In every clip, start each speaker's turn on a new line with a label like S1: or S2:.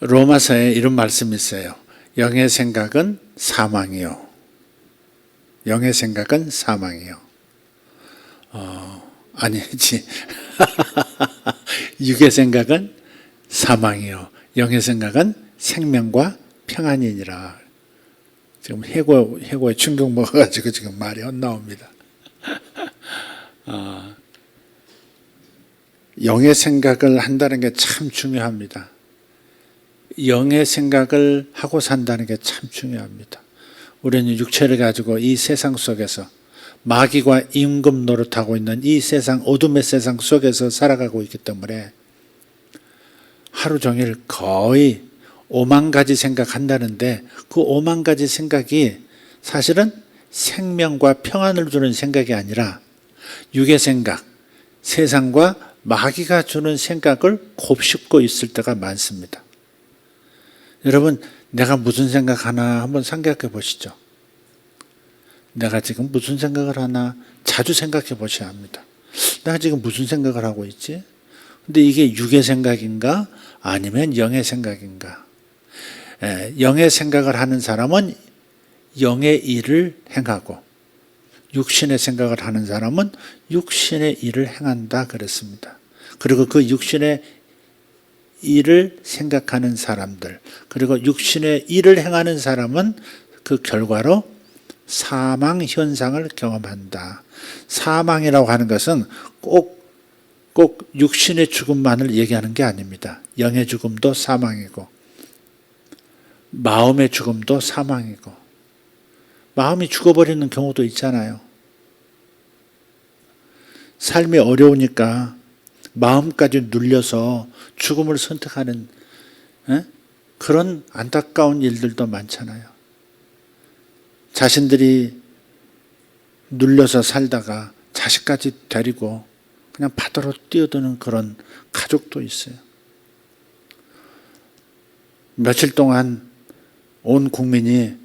S1: 로마서에 이런 말씀이 있어요. 영의 생각은 사망이요. 영의 생각은 사망이요. 아니지. 육의 생각은 사망이요. 영의 생각은 생명과 평안이니라. 지금 해고에 충격 먹어가지고 지금 말이 안 나옵니다. 영의 생각을 한다는 게 참 중요합니다. 영의 생각을 하고 산다는 게 참 중요합니다. 우리는 육체를 가지고 이 세상 속에서 마귀와 임금 노릇하고 있는 이 세상, 어둠의 세상 속에서 살아가고 있기 때문에 하루 종일 거의 5만 가지 생각한다는데 그 5만 가지 생각이 사실은 생명과 평안을 주는 생각이 아니라 육의 생각, 세상과 마귀가 주는 생각을 곱씹고 있을 때가 많습니다. 여러분, 내가 무슨 생각하나 한번 생각해 보시죠. 내가 지금 무슨 생각을 하나 자주 생각해 보셔야 합니다. 내가 지금 무슨 생각을 하고 있지? 근데 이게 육의 생각인가? 아니면 영의 생각인가? 영의 생각을 하는 사람은 영의 일을 행하고 육신의 생각을 하는 사람은 육신의 일을 행한다 그랬습니다. 그리고 그 육신의 일을 생각하는 사람들, 그리고 육신의 일을 행하는 사람은 그 결과로 사망 현상을 경험한다. 사망이라고 하는 것은 꼭 육신의 죽음만을 얘기하는 게 아닙니다. 영의 죽음도 사망이고 마음의 죽음도 사망이고 마음이 죽어버리는 경우도 있잖아요. 삶이 어려우니까 마음까지 눌려서 죽음을 선택하는 그런 안타까운 일들도 많잖아요. 자신들이 눌려서 살다가 자식까지 데리고 그냥 바다로 뛰어드는 그런 가족도 있어요. 며칠 동안 온 국민이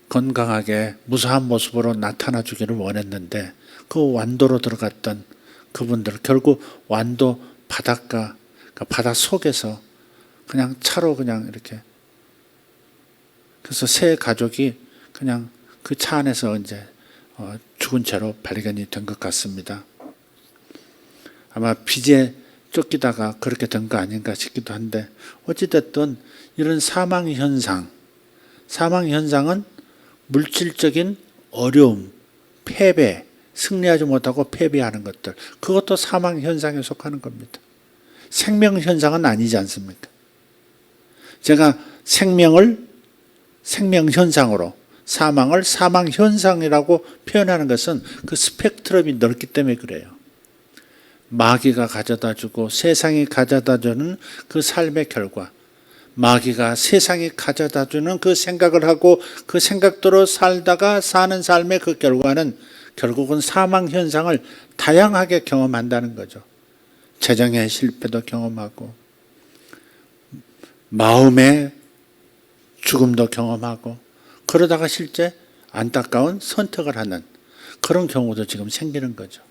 S1: 건강하게 무사한 모습으로 나타나 주기를 원했는데 그 완도로 들어갔던 그분들 결국 완도 바닷가, 그러니까 바다 속에서 그냥 차로 그냥 이렇게 그래서 세 가족이 그냥 그 차 안에서 이제 죽은 채로 발견이 된 것 같습니다. 아마 빚에 쫓기다가 그렇게 된 거 아닌가 싶기도 한데 어찌됐든 이런 사망 현상은 물질적인 어려움, 패배, 승리하지 못하고 패배하는 것들, 그것도 사망 현상에 속하는 겁니다. 생명 현상은 아니지 않습니까? 제가 생명을 생명 현상으로, 사망을 사망 현상이라고 표현하는 것은 그 스펙트럼이 넓기 때문에 그래요. 마귀가 가져다주고 세상이 가져다주는 그 삶의 결과, 마귀가 세상이 가져다주는 그 생각을 하고 그 생각대로 살다가 사는 삶의 그 결과는 결국은 사망 현상을 다양하게 경험한다는 거죠. 재정의 실패도 경험하고 마음의 죽음도 경험하고 그러다가 실제 안타까운 선택을 하는 그런 경우도 지금 생기는 거죠.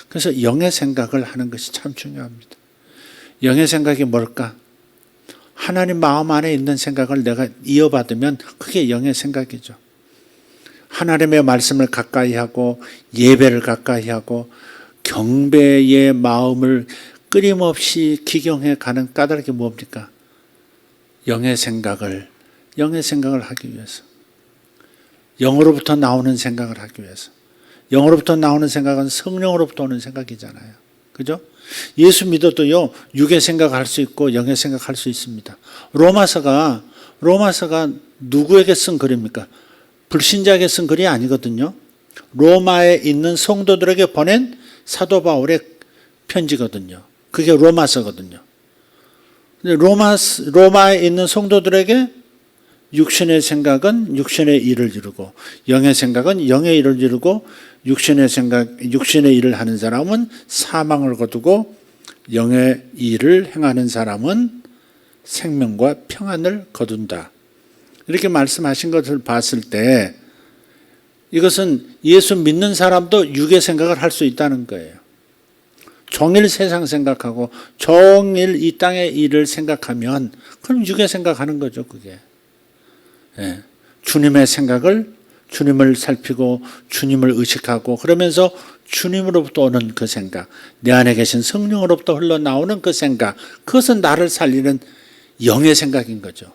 S1: 그래서 영의 생각을 하는 것이 참 중요합니다. 영의 생각이 뭘까? 하나님 마음 안에 있는 생각을 내가 이어받으면 그게 영의 생각이죠. 하나님의 말씀을 가까이 하고 예배를 가까이 하고 경배의 마음을 끊임없이 기경해 가는 까닭이 뭡니까? 영의 생각을 하기 위해서. 영으로부터 나오는 생각을 하기 위해서. 영으로부터 나오는 생각은 성령으로부터 오는 생각이잖아요. 그죠? 예수 믿어도요, 육의 생각할 수 있고 영의 생각할 수 있습니다. 로마서가 누구에게 쓴 글입니까? 불신자에게 쓴 글이 아니거든요. 로마에 있는 성도들에게 보낸 사도 바울의 편지거든요. 그게 로마서거든요. 근데 로마에 있는 성도들에게 육신의 생각은 육신의 일을 이루고 영의 생각은 영의 일을 이루고 육신의 일을 하는 사람은 사망을 거두고 영의 일을 행하는 사람은 생명과 평안을 거둔다. 이렇게 말씀하신 것을 봤을 때 이것은 예수 믿는 사람도 육의 생각을 할 수 있다는 거예요. 종일 세상 생각하고 종일 이 땅의 일을 생각하면 그럼 육의 생각하는 거죠, 그게. 예. 주님의 생각을, 주님을 살피고 주님을 의식하고 그러면서 주님으로부터 오는 그 생각, 내 안에 계신 성령으로부터 흘러나오는 그 생각, 그것은 나를 살리는 영의 생각인 거죠.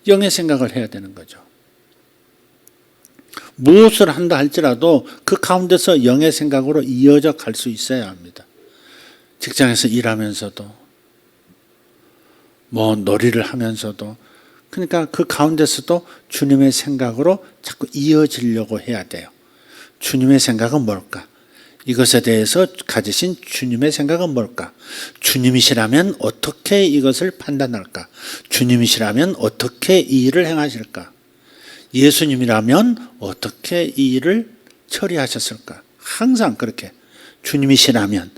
S1: 영의 생각을 해야 되는 거죠. 무엇을 한다 할지라도 그 가운데서 영의 생각으로 이어져 갈 수 있어야 합니다. 직장에서 일하면서도 뭐 놀이를 하면서도 그러니까 그 가운데서도 주님의 생각으로 자꾸 이어지려고 해야 돼요. 주님의 생각은 뭘까? 이것에 대해서 가지신 주님의 생각은 뭘까? 주님이시라면 어떻게 이것을 판단할까? 주님이시라면 어떻게 이 일을 행하실까? 예수님이라면 어떻게 이 일을 처리하셨을까? 항상 그렇게 주님이시라면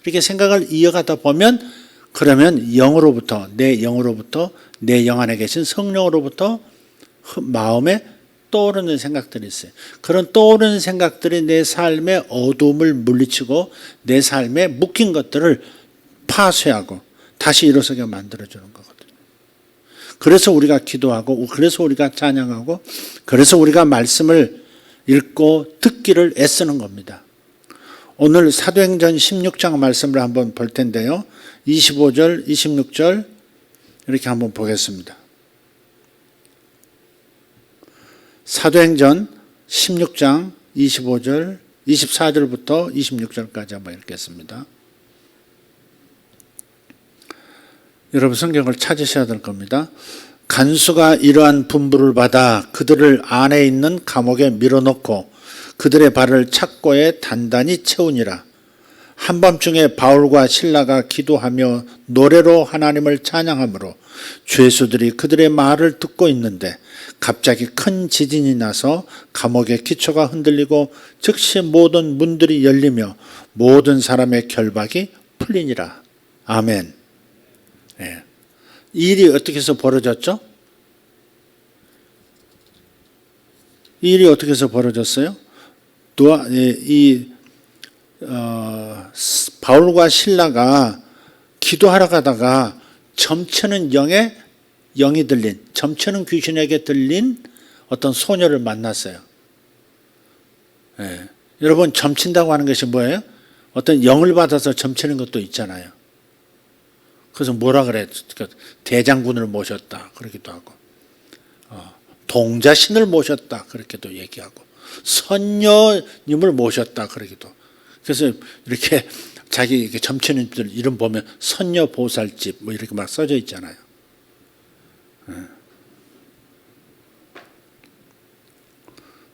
S1: 이렇게 생각을 이어가다 보면 그러면 영으로부터 내 영 안에 계신 성령으로부터 마음에 떠오르는 생각들이 있어요. 그런 떠오르는 생각들이 내 삶의 어두움을 물리치고 내 삶에 묶인 것들을 파쇄하고 다시 일어서게 만들어주는 거거든요. 그래서 우리가 기도하고 그래서 우리가 찬양하고 그래서 우리가 말씀을 읽고 듣기를 애쓰는 겁니다. 오늘 사도행전 16장 말씀을 한번 볼 텐데요. 25절, 26절 이렇게 한번 보겠습니다. 사도행전 16장 25절, 24절부터 26절까지 한번 읽겠습니다. 여러분 성경을 찾으셔야 될 겁니다. 간수가 이러한 분부를 받아 그들을 안에 있는 감옥에 밀어넣고 그들의 발을 착고에 단단히 채우니라. 한밤중에 바울과 실라가 기도하며 노래로 하나님을 찬양하므로 죄수들이 그들의 말을 듣고 있는데 갑자기 큰 지진이 나서 감옥의 기초가 흔들리고 즉시 모든 문들이 열리며 모든 사람의 결박이 풀리니라. 아멘. 네. 이 일이 어떻게 해서 벌어졌죠? 이 일이 어떻게 해서 벌어졌어요? 바울과 실라가 기도하러 가다가 점치는 영이 들린, 점치는 귀신에게 들린 어떤 소녀를 만났어요. 네. 여러분 점친다고 하는 것이 뭐예요? 어떤 영을 받아서 점치는 것도 있잖아요. 그래서 뭐라 그래? 대장군을 모셨다 그러기도 하고 동자신을 모셨다 그렇게도 얘기하고 선녀님을 모셨다 그러기도. 그래서 이렇게 자기 이렇게 점치는 들 이름 보면 선녀 보살집 뭐 이렇게 막 써져 있잖아요.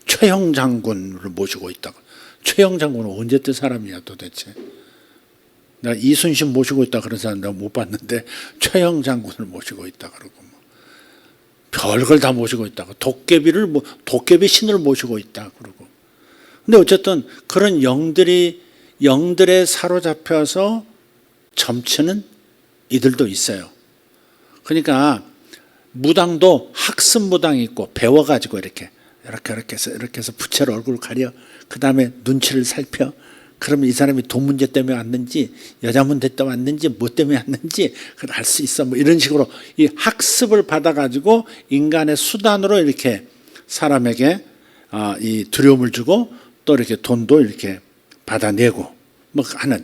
S1: 최형 장군을 모시고 있다고. 최형 장군은 언제 때 사람이야 도대체? 나 이순신 모시고 있다 그런 사람 내가 못 봤는데 최형 장군을 모시고 있다 그러고 뭐 별걸 다 모시고 있다고 도깨비 신을 모시고 있다 그러고. 근데 어쨌든 그런 영들에 사로잡혀서 점치는 이들도 있어요. 그러니까 무당도 학습 무당이 있고 배워가지고 이렇게 해서 부채로 얼굴 가려 그 다음에 눈치를 살펴. 그러면 이 사람이 돈 문제 때문에 왔는지 여자 문제 때문에 왔는지 뭐 때문에 왔는지 그걸 알 수 있어. 뭐 이런 식으로 이 학습을 받아가지고 인간의 수단으로 이렇게 사람에게 이 두려움을 주고 또 이렇게 돈도 이렇게 받아내고 뭐 하는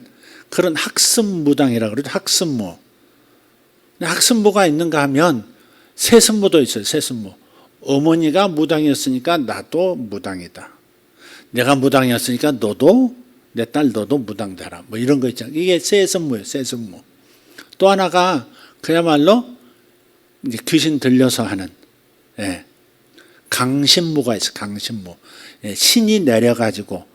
S1: 그런 학습무당이라고 그러죠. 학습무. 학습무가 있는가 하면 세습무도 있어요. 세습무. 어머니가 무당이었으니까 나도 무당이다. 내가 무당이었으니까 너도 내 딸 너도 무당 되라. 뭐 이런 거 있잖아요. 이게 세습무예요. 세습무. 또 하나가 그야말로 이제 귀신 들려서 하는 강신무가 있어. 강신무. 신이 내려가지고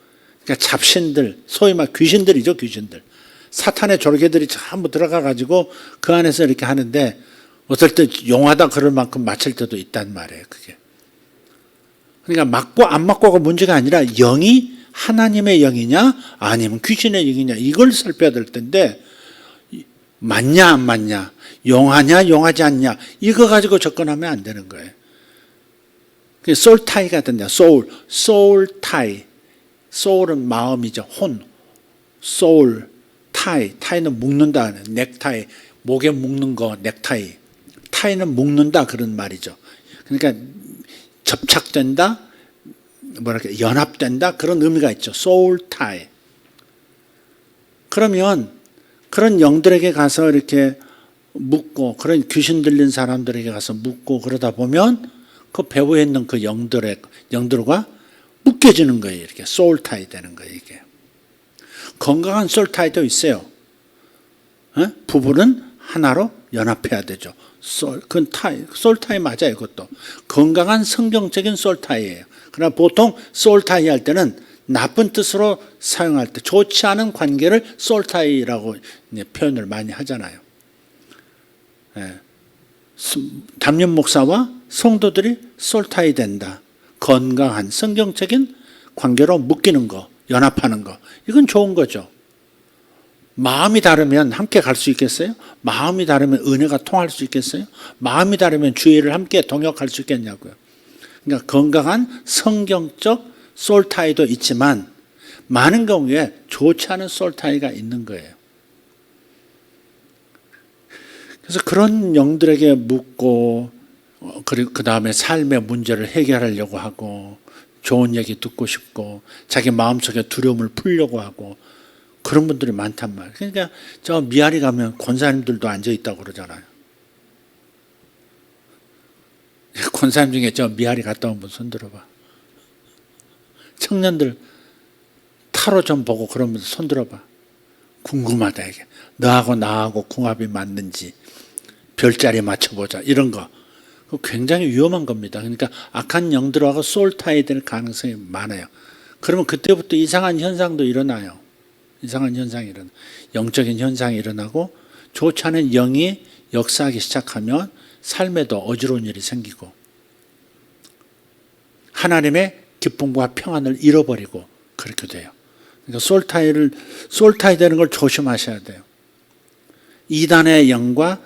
S1: 그러니까 잡신들 소위 말 귀신들이죠. 귀신들. 사탄의 졸개들이 전부 들어가가지고 그 안에서 이렇게 하는데 어떨 때 용하다 그럴 만큼 맞힐 때도 있단 말이에요. 그게. 그러니까 맞고 안 맞고가 문제가 아니라 영이 하나님의 영이냐 아니면 귀신의 영이냐 이걸 살펴야 될 텐데 맞냐 안 맞냐 용하냐 용하지 않냐 이거 가지고 접근하면 안 되는 거예요. 소울 타이가 된다. 소울 타이. 소울은 마음이죠. 소울, 타이, 타이는 묶는다. 넥타이, 목에 묶는 거 넥타이. 타이는 묶는다 그런 말이죠. 그러니까 접착된다, 뭐랄까 연합된다 그런 의미가 있죠. 소울 타이. 그러면 그런 영들에게 가서 이렇게 묻고 그런 귀신 들린 사람들에게 가서 묻고 그러다 보면 그 배후에 있는 그 영들과 묶여지는 거예요. 이렇게 소울 타이 되는 거예요. 이게 건강한 소울 타이도 있어요. 부부는 하나로 연합해야 되죠. 소울 타이 맞아요. 그것도 건강한 성경적인 소울 타이예요. 그러나 보통 소울 타이 할 때는 나쁜 뜻으로 사용할 때 좋지 않은 관계를 소울 타이라고 표현을 많이 하잖아요. 담임 목사와 성도들이 소울 타이 된다. 건강한 성경적인 관계로 묶이는 거, 연합하는 거. 이건 좋은 거죠. 마음이 다르면 함께 갈 수 있겠어요? 마음이 다르면 은혜가 통할 수 있겠어요? 마음이 다르면 주의를 함께 동역할 수 있겠냐고요. 그러니까 건강한 성경적 소울타이도 있지만 많은 경우에 좋지 않은 소울타이가 있는 거예요. 그래서 그런 영들에게 묻고 그리고 그 다음에 삶의 문제를 해결하려고 하고 좋은 얘기 듣고 싶고 자기 마음속에 두려움을 풀려고 하고 그런 분들이 많단 말이에요. 그러니까 저 미아리 가면 권사님들도 앉아있다고 그러잖아요. 권사님 중에 저 미아리 갔다 온 분 손들어봐. 청년들 타로 좀 보고 그러면 손들어봐. 궁금하다 이게. 너하고 나하고 궁합이 맞는지 별자리 맞춰보자 이런 거. 굉장히 위험한 겁니다. 그러니까 악한 영들하고 소울타이 될 가능성이 많아요. 그러면 그때부터 이상한 현상도 일어나요. 이상한 현상이 일어나. 영적인 현상이 일어나고 좋지 않은 영이 역사하기 시작하면 삶에도 어지러운 일이 생기고 하나님의 기쁨과 평안을 잃어버리고 그렇게 돼요. 그러니까 소울타이 되는 걸 조심하셔야 돼요. 이단의 영과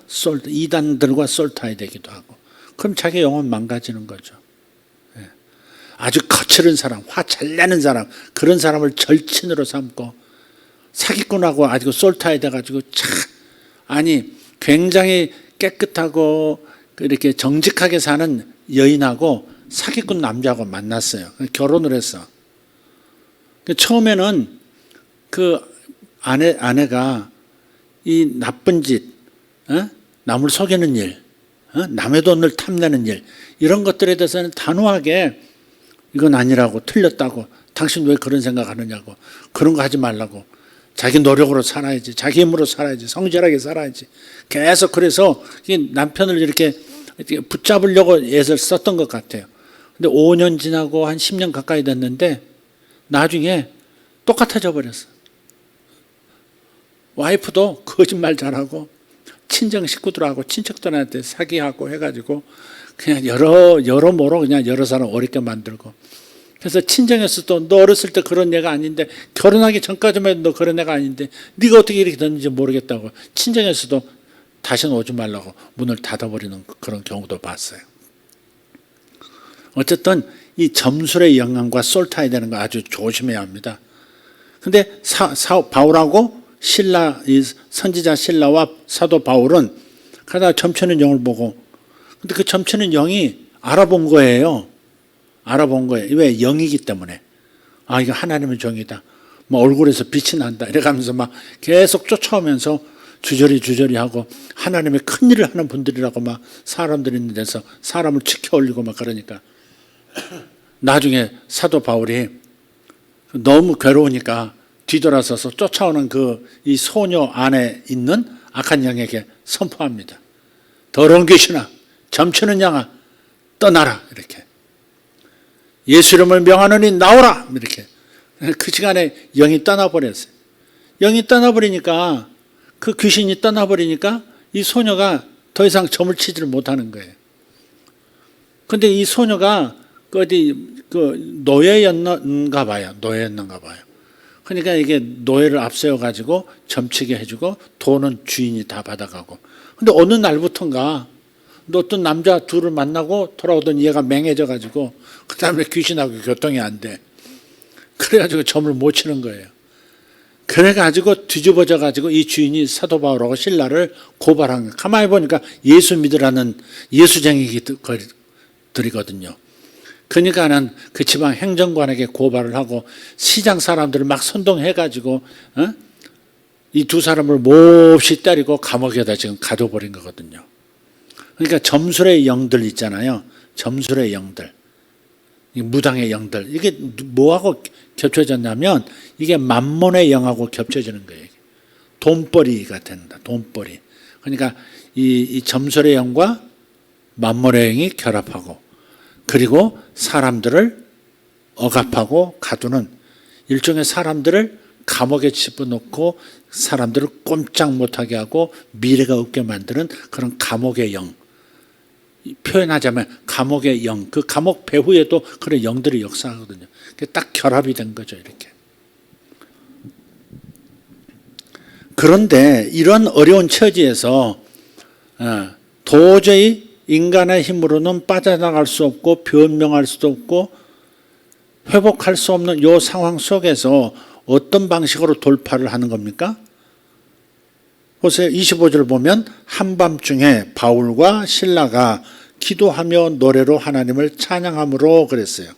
S1: 이단들과 소울타이 되기도 하고 그럼 자기 영혼 망가지는 거죠. 아주 거칠은 사람, 화 잘 내는 사람 그런 사람을 절친으로 삼고 사기꾼하고 아주 소울타이 돼가지고 굉장히 깨끗하고 이렇게 정직하게 사는 여인하고 사기꾼 남자하고 만났어요. 결혼을 했어. 처음에는 그 아내가 이 나쁜 짓, 남을 속이는 일, 남의 돈을 탐내는 일 이런 것들에 대해서는 단호하게 이건 아니라고 틀렸다고 당신 왜 그런 생각하느냐고 그런 거 하지 말라고 자기 노력으로 살아야지 자기 힘으로 살아야지 성실하게 살아야지 계속 그래서 남편을 이렇게 붙잡으려고 애를 썼던 것 같아요. 근데 5년 지나고 한 10년 가까이 됐는데 나중에 똑같아져 버렸어. 와이프도 거짓말 잘하고 친정 식구들하고 친척들한테 사기하고 해가지고 그냥 여러모로 그냥 여러 사람 어렵게 만들고 그래서 친정에서도 너 어렸을 때 그런 애가 아닌데 결혼하기 전까지만 해도 너 그런 애가 아닌데 네가 어떻게 이렇게 됐는지 모르겠다고 친정에서도 다시는 오지 말라고 문을 닫아버리는 그런 경우도 봤어요. 어쨌든 이 점술의 영향과 솔타이 되는 거 아주 조심해야 합니다. 근데 바울하고 이 선지자 신라와 사도 바울은 가다가 점치는 영을 보고 근데 그 점치는 영이 알아본 거예요. 왜? 영이기 때문에. 아, 이거 하나님의 종이다. 뭐 얼굴에서 빛이 난다. 이래가면서 막 계속 쫓아오면서 주저리 하고 하나님의 큰 일을 하는 분들이라고 막 사람들이 있는 데서 사람을 치켜 올리고 막 그러니까 나중에 사도 바울이 너무 괴로우니까 뒤돌아서서 쫓아오는 이 소녀 안에 있는 악한 영에게 선포합니다. 더러운 귀신아, 점치는 양아, 떠나라. 이렇게. 예수 이름을 명하노니 나오라. 이렇게. 그 시간에 영이 떠나버렸어요. 영이 떠나버리니까 그 귀신이 떠나버리니까 이 소녀가 더 이상 점을 치지를 못하는 거예요. 근데 이 소녀가 노예였는가 봐요. 그러니까 이게 노예를 앞세워가지고 점치게 해주고 돈은 주인이 다 받아가고. 근데 어느 날부턴가 어떤 남자 둘을 만나고 돌아오던 얘가 맹해져가지고 그 다음에 귀신하고 교통이 안 돼. 그래가지고 점을 못 치는 거예요. 그래가지고 뒤집어져 가지고 이 주인이 사도 바울하고 신라를 고발한 거예요. 가만히 보니까 예수 믿으라는 예수쟁이들이거든요. 그러니까는 그 지방 행정관에게 고발을 하고 시장 사람들을 막 선동해가지고 이 두 사람을 몹시 때리고 감옥에다 지금 가둬버린 거거든요. 그러니까 점술의 영들 있잖아요. 점술의 영들, 무당의 영들, 이게 뭐하고 겹쳐졌냐면 이게 만몬의 영하고 겹쳐지는 거예요. 돈벌이가 된다. 돈벌이. 그러니까 이 점술의 영과 만몬의 영이 결합하고, 그리고 사람들을 억압하고 가두는, 일종의 사람들을 감옥에 집어넣고 사람들을 꼼짝 못하게 하고 미래가 없게 만드는 그런 감옥의 영. 표현하자면 감옥의 영, 그 감옥 배후에도 그런 영들이 역사하거든요. 딱 결합이 된 거죠, 이렇게. 그런데 이런 어려운 처지에서 도저히 인간의 힘으로는 빠져나갈 수 없고 변명할 수도 없고 회복할 수 없는 이 상황 속에서 어떤 방식으로 돌파를 하는 겁니까? 보세요. 25절 보면 한밤중에 바울과 실라가 기도하며 노래로 하나님을 찬양함으로 그랬어요.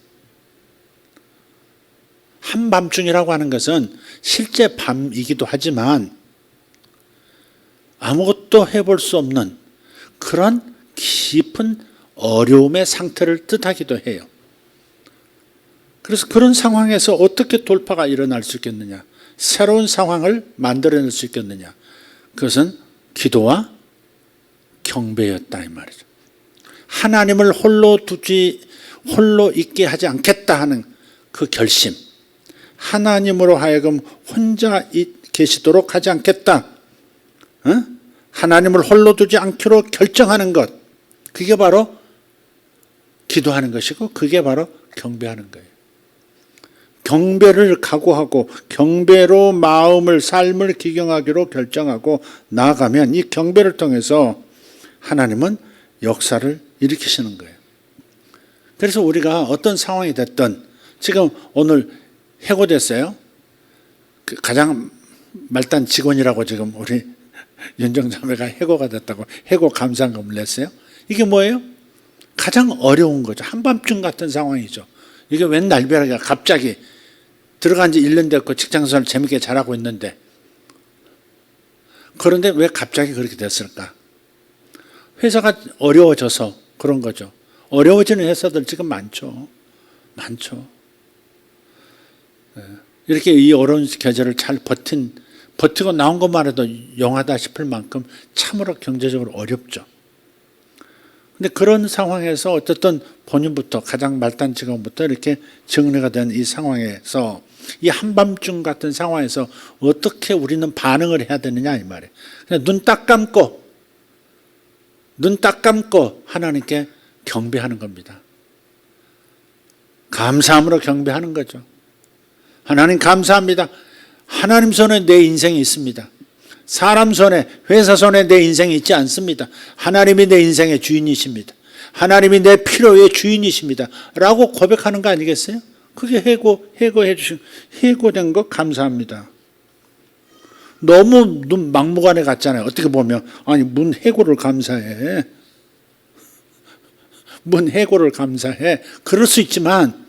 S1: 한밤중이라고 하는 것은 실제 밤이기도 하지만 아무것도 해볼 수 없는 그런 깊은 어려움의 상태를 뜻하기도 해요. 그래서 그런 상황에서 어떻게 돌파가 일어날 수 있겠느냐, 새로운 상황을 만들어낼 수 있겠느냐, 그것은 기도와 경배였다 이 말이죠. 하나님을 홀로 있게 하지 않겠다 하는 그 결심, 하나님으로 하여금 혼자 계시도록 하지 않겠다, 하나님을 홀로 두지 않기로 결정하는 것, 그게 바로 기도하는 것이고 그게 바로 경배하는 거예요. 경배를 각오하고 경배로 마음을, 삶을 기경하기로 결정하고 나아가면 이 경배를 통해서 하나님은 역사를 일으키시는 거예요. 그래서 우리가 어떤 상황이 됐든, 지금 오늘 해고됐어요. 가장 말단 직원이라고 지금 우리 윤정자매가 해고가 됐다고 해고 감사금을 냈어요. 이게 뭐예요? 가장 어려운 거죠. 한밤중 같은 상황이죠. 이게 웬 날벼락이야. 갑자기 들어간 지 1년 됐고 직장생활 재밌게 잘하고 있는데, 그런데 왜 갑자기 그렇게 됐을까? 회사가 어려워져서 그런 거죠. 어려워지는 회사들 지금 많죠. 이렇게 이 어려운 계절을 잘 버티고 나온 것만 해도 영하다 싶을 만큼 참으로 경제적으로 어렵죠. 근데 그런 상황에서 어쨌든 본인부터, 가장 말단 직원부터 이렇게 정리가 된 이 상황에서, 이 한밤중 같은 상황에서 어떻게 우리는 반응을 해야 되느냐 이 말이에요. 그냥 눈 딱 감고 하나님께 경배하는 겁니다. 감사함으로 경배하는 거죠. 하나님 감사합니다. 하나님 손에 내 인생이 있습니다. 사람 손에, 회사 손에 내 인생이 있지 않습니다. 하나님이 내 인생의 주인이십니다. 하나님이 내 필요의 주인이십니다. 라고 고백하는 거 아니겠어요? 그게 해고해 주신, 해고된 거 감사합니다. 너무 눈 막무가내 같잖아요. 어떻게 보면, 아니, 뭔 해고를 감사해. 뭔 해고를 감사해. 그럴 수 있지만,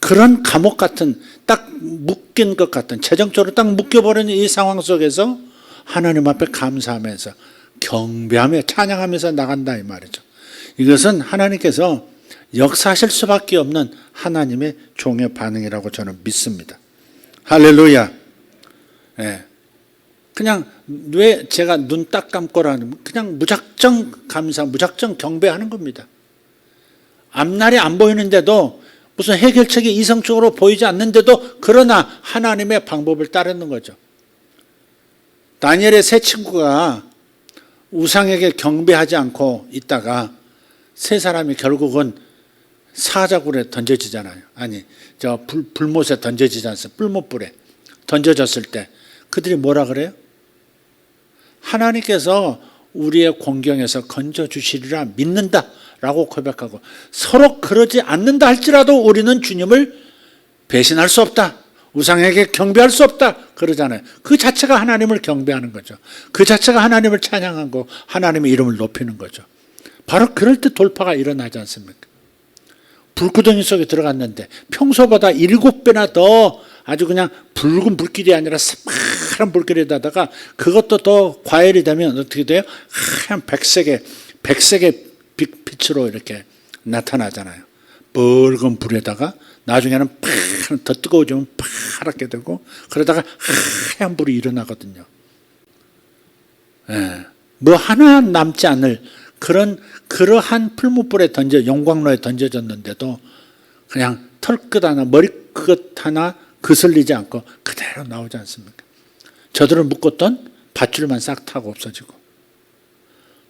S1: 그런 감옥 같은, 딱 묶인 것 같은, 재정적으로 딱 묶여버리는 이 상황 속에서 하나님 앞에 감사하면서 경배하며 찬양하면서 나간다 이 말이죠. 이것은 하나님께서 역사하실 수밖에 없는 하나님의 종의 반응이라고 저는 믿습니다. 할렐루야. 네. 그냥 왜 제가 눈 딱 감고라는, 그냥 무작정 감사, 무작정 경배하는 겁니다. 앞날이 안 보이는데도, 무슨 해결책이 이성적으로 보이지 않는데도, 그러나 하나님의 방법을 따르는 거죠. 다니엘의 세 친구가 우상에게 경배하지 않고 있다가 세 사람이 결국은 사자굴에 던져지잖아요. 아니, 저 불못에 던져지지 않습니까? 불못불에 던져졌을 때 그들이 뭐라 그래요? 하나님께서 우리의 공경에서 건져주시리라 믿는다 라고 고백하고, 서로 그러지 않는다 할지라도 우리는 주님을 배신할 수 없다. 우상에게 경배할 수 없다 그러잖아요. 그 자체가 하나님을 경배하는 거죠. 그 자체가 하나님을 찬양하고 하나님의 이름을 높이는 거죠. 바로 그럴 때 돌파가 일어나지 않습니까? 불구덩이 속에 들어갔는데 평소보다 7배나 더 아주 그냥 붉은 불길이 아니라 새파란 불길에다가 그것도 더 과열이 되면 어떻게 돼요? 하얀 백색의 빛으로 이렇게 나타나잖아요. 붉은 불에다가 나중에는 더 뜨거워지면 파랗게 되고 그러다가 하얀 불이 일어나거든요. 예. 뭐 하나 남지 않을 그러한 풀무불에 용광로에 던져졌는데도 그냥 털끝 하나 머리끝 하나 그슬리지 않고 그대로 나오지 않습니까? 저들을 묶었던 밧줄만 싹 타고 없어지고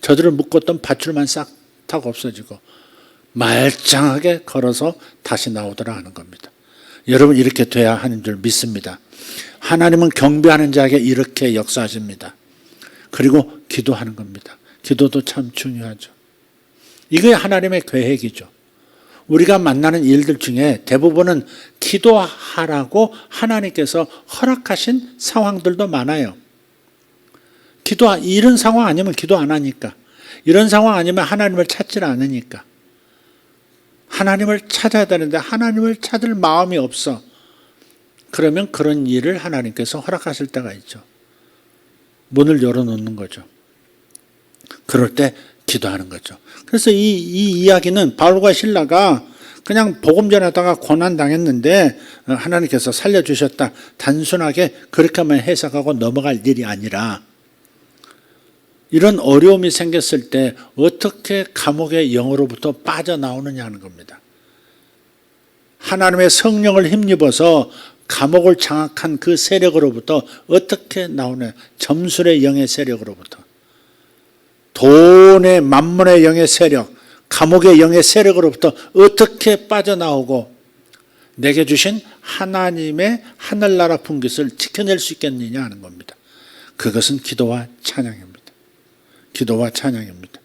S1: 저들을 묶었던 밧줄만 싹 타고 없어지고 말짱하게 걸어서 다시 나오더라 하는 겁니다. 여러분 이렇게 돼야 하는 줄 믿습니다. 하나님은 경배하는 자에게 이렇게 역사하십니다. 그리고 기도하는 겁니다. 기도도 참 중요하죠. 이게 하나님의 계획이죠. 우리가 만나는 일들 중에 대부분은 기도하라고 하나님께서 허락하신 상황들도 많아요. 이런 상황 아니면 기도 안 하니까. 이런 상황 아니면 하나님을 찾질 않으니까. 하나님을 찾아야 되는데 하나님을 찾을 마음이 없어. 그러면 그런 일을 하나님께서 허락하실 때가 있죠. 문을 열어놓는 거죠. 그럴 때 기도하는 거죠. 그래서 이 이야기는 바울과 실라가 그냥 복음 전하다가 고난 당했는데 하나님께서 살려주셨다. 단순하게 그렇게만 해석하고 넘어갈 일이 아니라 이런 어려움이 생겼을 때 어떻게 감옥의 영으로부터 빠져나오느냐 하는 겁니다. 하나님의 성령을 힘입어서 감옥을 장악한 그 세력으로부터 어떻게 나오느냐. 점술의 영의 세력으로부터. 돈의 만문의 영의 세력, 감옥의 영의 세력으로부터 어떻게 빠져나오고 내게 주신 하나님의 하늘나라 풍깃을 지켜낼 수 있겠느냐 하는 겁니다. 그것은 기도와 찬양입니다. 기도와 찬양입니다.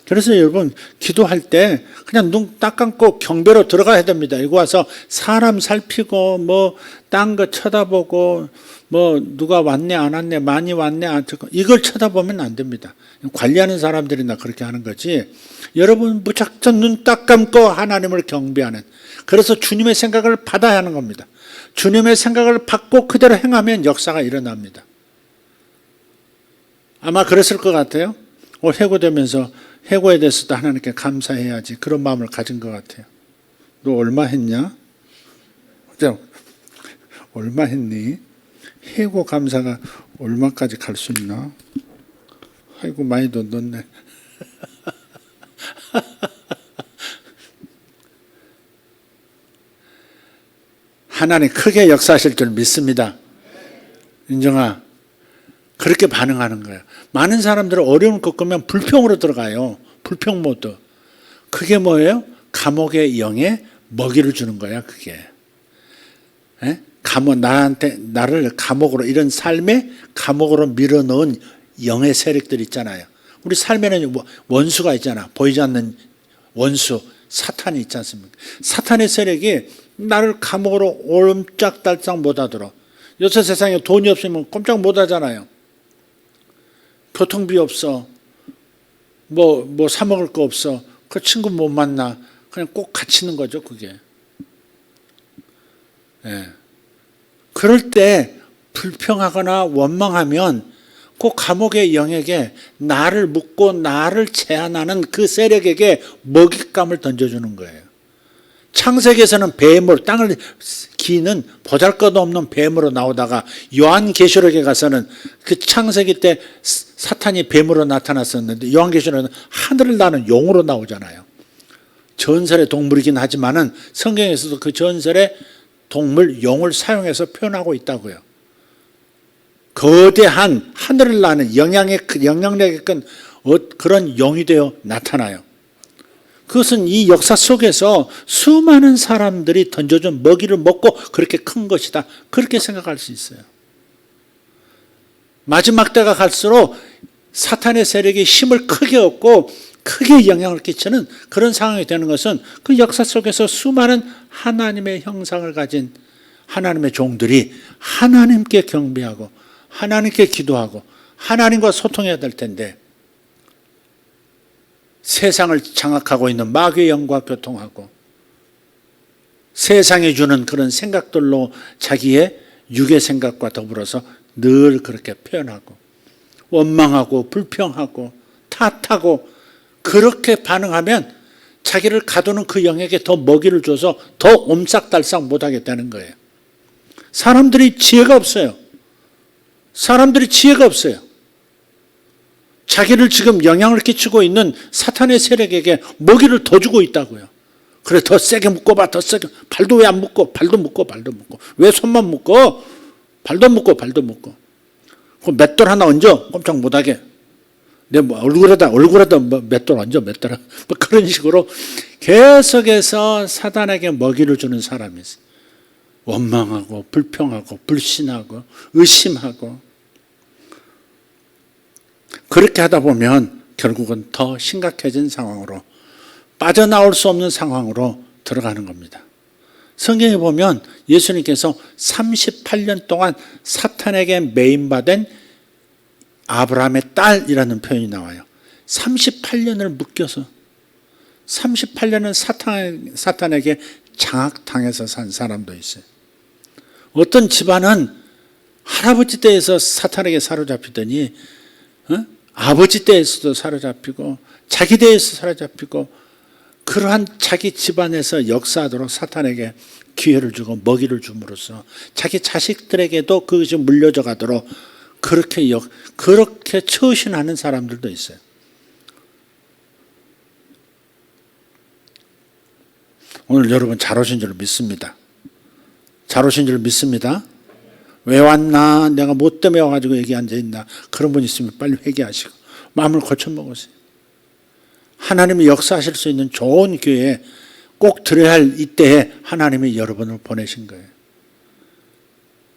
S1: 그래서 여러분 기도할 때 그냥 눈 딱 감고 경배로 들어가야 됩니다. 이거 와서 사람 살피고 뭐 딴 거 쳐다보고 뭐 누가 왔네 안 왔네 많이 왔네 안 왔네 이걸 쳐다보면 안 됩니다. 관리하는 사람들이나 그렇게 하는 거지. 여러분 무작정 눈 딱 감고 하나님을 경배하는, 그래서 주님의 생각을 받아야 하는 겁니다. 주님의 생각을 받고 그대로 행하면 역사가 일어납니다. 아마 그랬을 것 같아요. 해고되면서 해고에 대해서도 하나님께 감사해야지 그런 마음을 가진 것 같아요. 너 얼마 했냐? 얼마 했니? 해고 감사가 얼마까지 갈 수 있나? 아이고 많이 돈 넣네. 하나님 크게 역사하실 줄 믿습니다. 인정아, 그렇게 반응하는 거예요. 많은 사람들은 어려움을 겪으면 불평으로 들어가요. 불평 모드. 그게 뭐예요? 감옥의 영에 먹이를 주는 거야. 그게. 나를 감옥으로, 이런 삶에 감옥으로 밀어넣은 영의 세력들 있잖아요. 우리 삶에는 원수가 있잖아. 보이지 않는 원수, 사탄이 있지 않습니까? 사탄의 세력이 나를 감옥으로 옴짝달싹 못하도록. 요새 세상에 돈이 없으면 꼼짝 못하잖아요. 교통비 없어. 뭐 사 먹을 거 없어. 그 친구 못 만나. 그냥 꼭 갇히는 거죠, 그게. 예. 그럴 때 불평하거나 원망하면 꼭 감옥의 영에게 나를 묶고 나를 제한하는 그 세력에게 먹잇감을 던져주는 거예요. 창세기에서는 뱀으로 땅을 기는 보잘것없는 뱀으로 나오다가 요한계시록에 가서는 그 창세기 때 사탄이 뱀으로 나타났었는데 요한계시록은 하늘을 나는 용으로 나오잖아요. 전설의 동물이긴 하지만은 성경에서도 그 전설의 동물 용을 사용해서 표현하고 있다고요. 거대한 하늘을 나는 영향력이 큰 그런 용이 되어 나타나요. 그것은 이 역사 속에서 수많은 사람들이 던져준 먹이를 먹고 그렇게 큰 것이다. 그렇게 생각할 수 있어요. 마지막 때가 갈수록 사탄의 세력이 힘을 크게 얻고 크게 영향을 끼치는 그런 상황이 되는 것은 그 역사 속에서 수많은 하나님의 형상을 가진 하나님의 종들이 하나님께 경배하고 하나님께 기도하고 하나님과 소통해야 될 텐데 세상을 장악하고 있는 마귀의 영과 교통하고 세상이 주는 그런 생각들로 자기의 육의 생각과 더불어서 늘 그렇게 표현하고 원망하고 불평하고 탓하고 그렇게 반응하면 자기를 가두는 그 영에게 더 먹이를 줘서 더 옴싹달싹 못하게 되는 거예요. 사람들이 지혜가 없어요. 사람들이 지혜가 없어요. 자기를 지금 영향을 끼치고 있는 사탄의 세력에게 먹이를 더 주고 있다고요. 그래 더 세게 묶어봐, 더 세게. 발도 왜 안 묶어? 발도 묶어, 발도 묶어. 왜 손만 묶어? 발도 묶어, 발도 묶어. 그 맷돌 하나 얹어, 꼼짝 못하게. 내 얼굴에다 맷돌 얹어, 맷돌. 뭐 그런 식으로 계속해서 사단에게 먹이를 주는 사람이 있어요. 원망하고 불평하고 불신하고 의심하고 그렇게 하다 보면 결국은 더 심각해진 상황으로 빠져나올 수 없는 상황으로 들어가는 겁니다. 성경에 보면 예수님께서 38년 동안 사탄에게 매인받은 아브라함의 딸이라는 표현이 나와요. 38년을 묶여서 38년은 사탄에게 장악당해서 산 사람도 있어요. 어떤 집안은 할아버지 때에서 사탄에게 사로잡히더니 아버지 때에서도 사로잡히고 자기 때에서 사로잡히고 그러한 자기 집안에서 역사하도록 사탄에게 기회를 주고 먹이를 줌으로써 자기 자식들에게도 그것이 물려져 가도록 그렇게 처신하는 사람들도 있어요. 오늘 여러분 잘 오신 줄 믿습니다. 잘 오신 줄 믿습니다. 왜 왔나? 내가 뭐 때문에 와가지고 여기 앉아있나? 그런 분 있으면 빨리 회개하시고 마음을 고쳐먹으세요. 하나님이 역사하실 수 있는 좋은 교회에 꼭 들어야 할 이때에 하나님이 여러분을 보내신 거예요.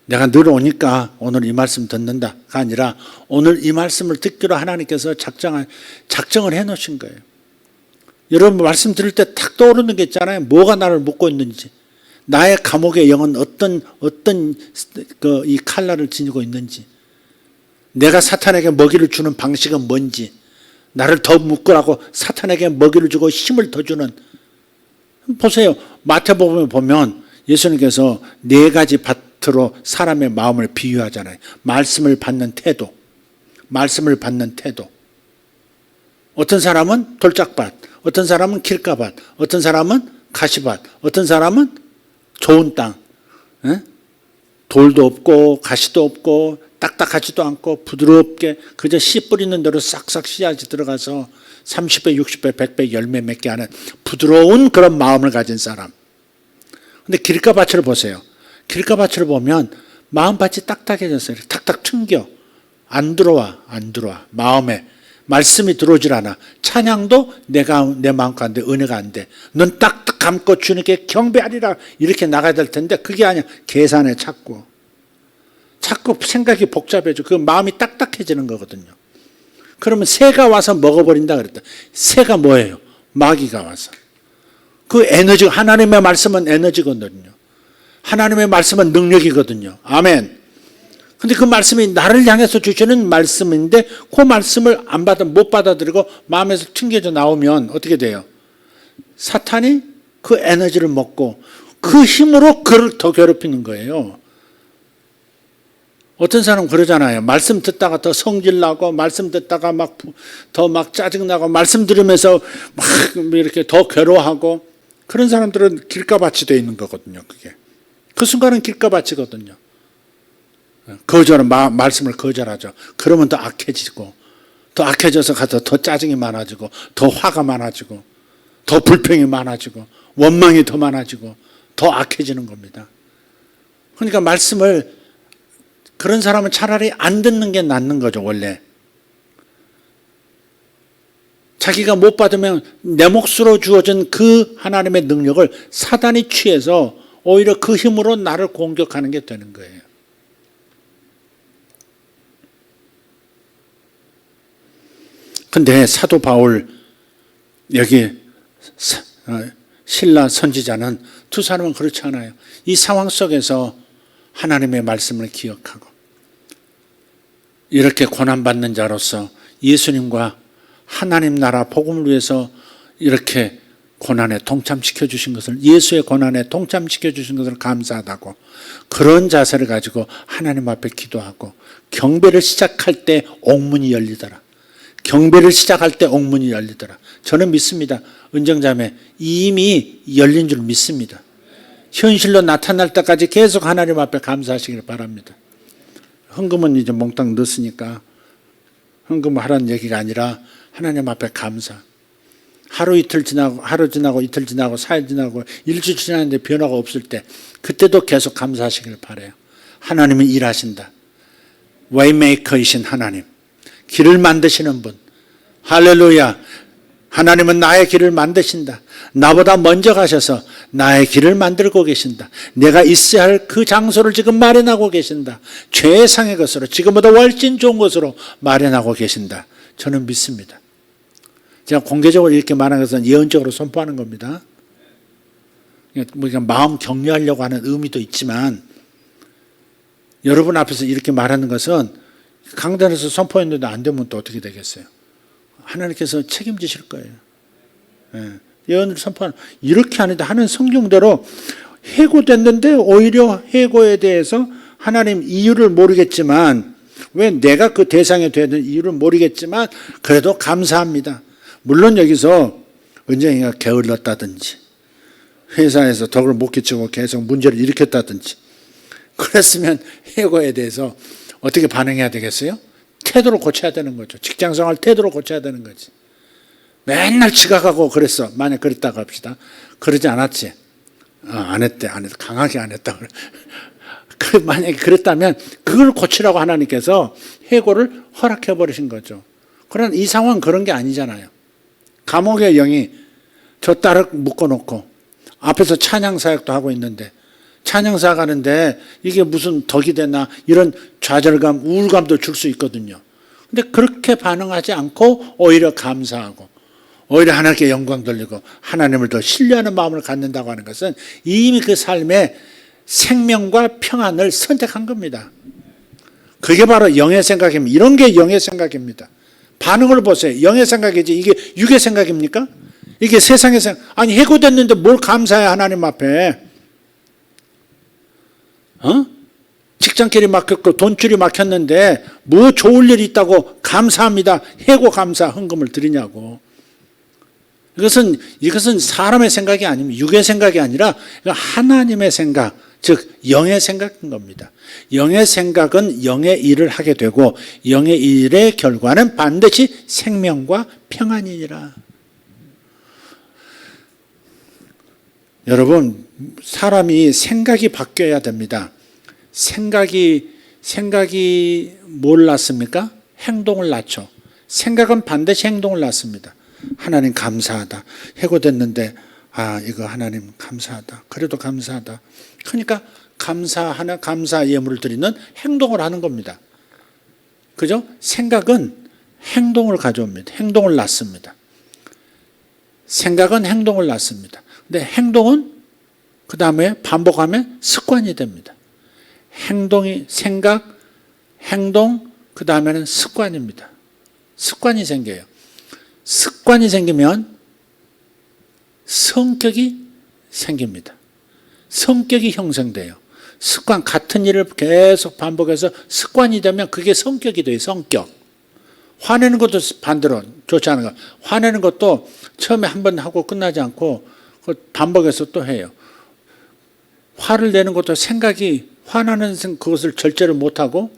S1: 내가 늘 오니까 오늘 이 말씀 듣는다가 아니라 오늘 이 말씀을 듣기로 하나님께서 작정을 해놓으신 거예요. 여러분 말씀 들을 때 탁 떠오르는 게 있잖아요. 뭐가 나를 묶고 있는지, 나의 감옥의 영은 어떤 이 칼날을 지니고 있는지, 내가 사탄에게 먹이를 주는 방식은 뭔지, 나를 더 묶으라고 사탄에게 먹이를 주고 힘을 더 주는. 보세요. 마태복음에 보면 예수님께서 4가지 밭으로 사람의 마음을 비유하잖아요. 말씀을 받는 태도, 말씀을 받는 태도. 어떤 사람은 돌짝밭, 어떤 사람은 길가밭, 어떤 사람은 가시밭, 어떤 사람은 좋은 땅. 돌도 없고 가시도 없고 딱딱하지도 않고 부드럽게 그저 씨 뿌리는 대로 싹싹 씨앗이 들어가서 30배, 60배, 100배 열매 맺게 하는 부드러운 그런 마음을 가진 사람. 근데 길가밭을 보세요. 길가밭을 보면 마음밭이 딱딱해졌어요. 탁탁 튕겨. 안 들어와. 마음에 말씀이 들어오질 않아. 찬양도 내 마음 가운데 은혜가 안 돼. 눈 딱 감고 주님께 경배하리라 이렇게 나가야 될 텐데 그게 아니야. 계산에 자꾸 생각이 복잡해져. 그 마음이 딱딱해지는 거거든요. 그러면 새가 와서 먹어버린다 그랬다. 새가 뭐예요? 마귀가 와서. 그 에너지, 하나님의 말씀은 에너지거든요. 하나님의 말씀은 능력이거든요. 아멘. 근데 그 말씀이 나를 향해서 주시는 말씀인데 그 말씀을 못 받아들이고 마음에서 튕겨져 나오면 어떻게 돼요? 사탄이 그 에너지를 먹고 그 힘으로 그를 더 괴롭히는 거예요. 어떤 사람은 그러잖아요. 말씀 듣다가 더 성질나고 말씀 듣다가 더 짜증나고 말씀 들으면서 막 이렇게 더 괴로워하고 그런 사람들은 길가밭이 되어 있는 거거든요. 그게. 그 순간은 길가밭이거든요. 말씀을 거절하죠. 그러면 더 악해지고 더 악해져서 가서 더 짜증이 많아지고 더 화가 많아지고 더 불평이 많아지고 원망이 더 많아지고 더 악해지는 겁니다. 그러니까 말씀을 그런 사람은 차라리 안 듣는 게 낫는 거죠. 원래 자기가 못 받으면 내 몫으로 주어진 그 하나님의 능력을 사단이 취해서 오히려 그 힘으로 나를 공격하는 게 되는 거예요. 근데 사도 바울 여기 실라 선지자는 두 사람은 그렇지 않아요. 이 상황 속에서 하나님의 말씀을 기억하고 이렇게 고난받는 자로서 예수님과 하나님 나라 복음을 위해서 이렇게 고난에 동참시켜 주신 것을, 예수의 고난에 동참시켜 주신 것을 감사하다고 그런 자세를 가지고 하나님 앞에 기도하고 경배를 시작할 때 옥문이 열리더라. 경배를 시작할 때 옥문이 열리더라. 저는 믿습니다. 은정자매 이미 열린 줄 믿습니다. 현실로 나타날 때까지 계속 하나님 앞에 감사하시길 바랍니다. 헌금은 이제 몽땅 넣었으니까 헌금하라는 얘기가 아니라 하나님 앞에 감사. 하루 이틀 지나고 하루 지나고 이틀 지나고 사일 지나고 일주일 지났는데 변화가 없을 때 그때도 계속 감사하시길 바라요. 하나님은 일하신다. 웨이메이커이신 하나님, 길을 만드시는 분. 할렐루야. 하나님은 나의 길을 만드신다. 나보다 먼저 가셔서 나의 길을 만들고 계신다. 내가 있어야 할 그 장소를 지금 마련하고 계신다. 최상의 것으로, 지금보다 훨씬 좋은 것으로 마련하고 계신다. 저는 믿습니다. 제가 공개적으로 이렇게 말하는 것은 예언적으로 선포하는 겁니다. 그러니까 마음 격려하려고 하는 의미도 있지만 여러분 앞에서 이렇게 말하는 것은 강단에서 선포했는데 안 되면 또 어떻게 되겠어요? 하나님께서 책임지실 거예요. 예언을 선포하는, 이렇게 하는 성경대로 해고됐는데 오히려 해고에 대해서 하나님 이유를 모르겠지만, 왜 내가 그 대상이 되는 이유를 모르겠지만 그래도 감사합니다. 물론 여기서 은정이가 게을렀다든지 회사에서 덕을 못 끼치고 계속 문제를 일으켰다든지 그랬으면 해고에 대해서 어떻게 반응해야 되겠어요? 태도를 고쳐야 되는 거죠. 직장생활 태도를 고쳐야 되는 거지. 맨날 지각하고 그랬어. 만약 그랬다고 합시다. 그러지 않았지. 안 했대. 강하게 안 했다. 만약에 그랬다면 그걸 고치라고 하나님께서 해고를 허락해 버리신 거죠. 그러나 이 상황은 그런 게 아니잖아요. 감옥의 영이 저 딸을 묶어놓고 앞에서 찬양사역도 하고 있는데, 찬양사 가는데 이게 무슨 덕이 되나 이런 좌절감, 우울감도 줄 수 있거든요. 근데 그렇게 반응하지 않고 오히려 감사하고 오히려 하나님께 영광 돌리고 하나님을 더 신뢰하는 마음을 갖는다고 하는 것은 이미 그 삶의 생명과 평안을 선택한 겁니다. 그게 바로 영의 생각입니다. 이런 게 영의 생각입니다. 반응을 보세요. 영의 생각이지 이게 육의 생각입니까? 이게 세상의 생각. 아니 해고됐는데 뭘 감사해 하나님 앞에. 직장길이 막혔고 돈줄이 막혔는데 뭐 좋을 일이 있다고 감사합니다. 해고 감사 헌금을 드리냐고. 이것은 사람의 생각이 아닙니다. 육의 생각이 아니라 하나님의 생각, 즉 영의 생각인 겁니다. 영의 생각은 영의 일을 하게 되고 영의 일의 결과는 반드시 생명과 평안이니라. 여러분, 사람이 생각이 바뀌어야 됩니다. 생각이 뭘 낳습니까? 행동을 낳죠. 생각은 반드시 행동을 낳습니다. 하나님 감사하다. 해고됐는데 이거 하나님 감사하다. 그래도 감사하다. 그러니까 감사 예물을 드리는 행동을 하는 겁니다. 그죠? 생각은 행동을 가져옵니다. 행동을 낳습니다. 생각은 행동을 낳습니다. 근데 행동은 그 다음에 반복하면 습관이 됩니다. 생각, 행동, 그 다음에는 습관입니다. 습관이 생겨요. 습관이 생기면 성격이 생깁니다. 성격이 형성돼요. 습관, 같은 일을 계속 반복해서 습관이 되면 그게 성격이 돼요. 성격. 화내는 것도 반대로 좋지 않은 거. 화내는 것도 처음에 한 번 하고 끝나지 않고 반복해서 또 해요. 화를 내는 것도 생각이, 화나는 그것을 절제를 못하고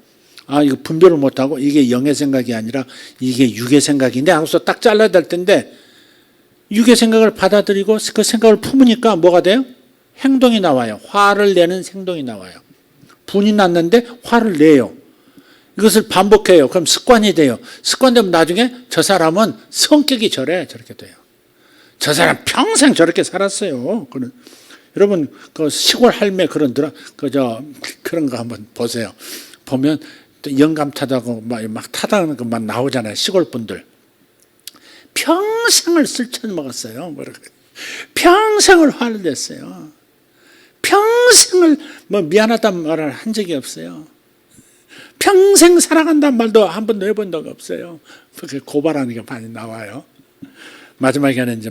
S1: 이거 분별을 못하고 이게 영의 생각이 아니라 이게 육의 생각인데 하고서 딱 잘라야 될 텐데 육의 생각을 받아들이고 그 생각을 품으니까 뭐가 돼요? 행동이 나와요. 화를 내는 행동이 나와요. 분이 났는데 화를 내요. 이것을 반복해요. 그럼 습관이 돼요. 습관되면 나중에 저 사람은 성격이 저렇게 돼요. 저 사람 평생 저렇게 살았어요. 여러분 그 시골 할매 그런 거 한번 보세요. 보면 영감 타다고 막 타다는 거 막 나오잖아요. 시골 분들 평생을 쓸쳐 먹었어요. 평생을 화를 냈어요. 평생을 뭐 미안하다는 말을 한 적이 없어요. 평생 사랑한다는 말도 한 번도 해본 적 없어요. 그렇게 고발하는 게 많이 나와요. 마지막에는 이제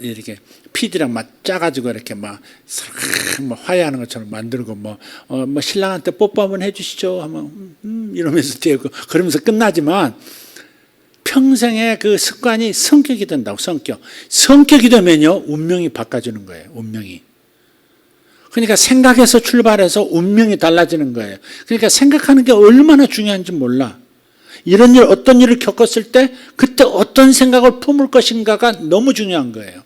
S1: 이렇게 PD랑 막 짜가지고 이렇게 막 화해하는 것처럼 만들고 신랑한테 뽀뽀 한번 해주시죠 하면 이러면서 되고 그러면서 끝나지만 평생의 그 습관이 성격이 된다고. 성격이 되면요 운명이 바꿔지는 거예요. 운명이. 그러니까 생각에서 출발해서 운명이 달라지는 거예요. 그러니까 생각하는 게 얼마나 중요한지 몰라. 이런 일, 어떤 일을 겪었을 때 그때 어떤 생각을 품을 것인가가 너무 중요한 거예요.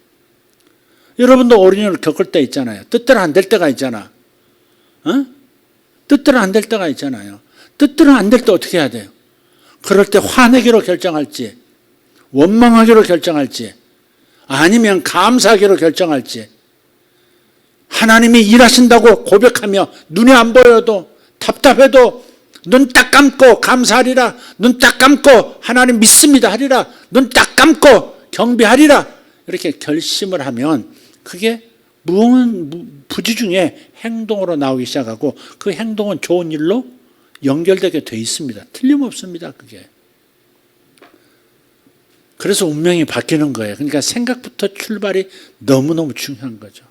S1: 여러분도 어려운 일을 겪을 때 있잖아요. 뜻대로 안 될 때가 있잖아. 뜻대로 안 될 때가 있잖아요. 뜻대로 안 될 때 어떻게 해야 돼요? 그럴 때 화내기로 결정할지, 원망하기로 결정할지, 아니면 감사하기로 결정할지, 하나님이 일하신다고 고백하며 눈에 안 보여도 답답해도 눈 딱 감고 감사하리라, 눈 딱 감고 하나님 믿습니다 하리라, 눈 딱 감고 경배하리라, 이렇게 결심을 하면 그게 부지 중에 행동으로 나오기 시작하고 그 행동은 좋은 일로 연결되게 돼 있습니다. 틀림없습니다. 그게. 그래서 운명이 바뀌는 거예요. 그러니까 생각부터 출발이 너무너무 중요한 거죠.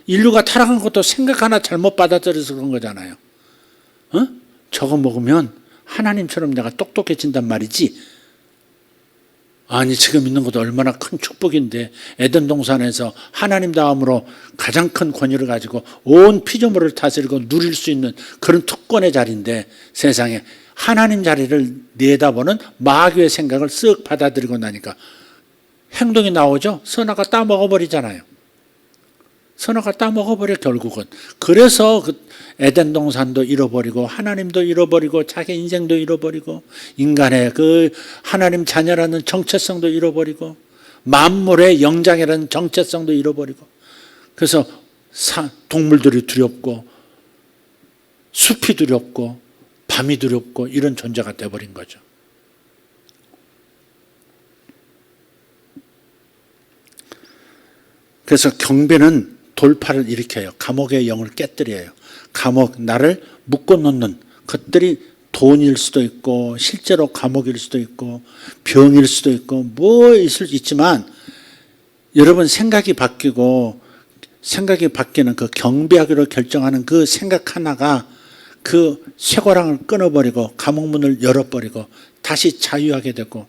S1: 인류가 타락한 것도 생각 하나 잘못 받아들여서 그런 거잖아요. 저거 먹으면 하나님처럼 내가 똑똑해진단 말이지. 아니 지금 있는 것도 얼마나 큰 축복인데 에덴 동산에서 하나님 다음으로 가장 큰 권위를 가지고 온 피조물을 다스리고 누릴 수 있는 그런 특권의 자리인데 세상에 하나님 자리를 내다보는 마귀의 생각을 쓱 받아들이고 나니까 행동이 나오죠. 선악가 따먹어버리잖아요. 선악가 따먹어버려 결국은. 그래서 그 에덴 동산도 잃어버리고 하나님도 잃어버리고 자기 인생도 잃어버리고 인간의 그 하나님 자녀라는 정체성도 잃어버리고 만물의 영장이라는 정체성도 잃어버리고 그래서 동물들이 두렵고 숲이 두렵고 밤이 두렵고 이런 존재가 되어버린 거죠. 그래서 경배는 돌파를 일으켜요. 감옥의 영을 깨뜨려요. 감옥, 나를 묶어놓는 것들이 돈일 수도 있고 실제로 감옥일 수도 있고 병일 수도 있고 뭐 있을 수 있지만 여러분 생각이 바뀌고 생각이 바뀌는 그 경배하기로 결정하는 그 생각 하나가 그 쇠고랑을 끊어버리고 감옥문을 열어버리고 다시 자유하게 되고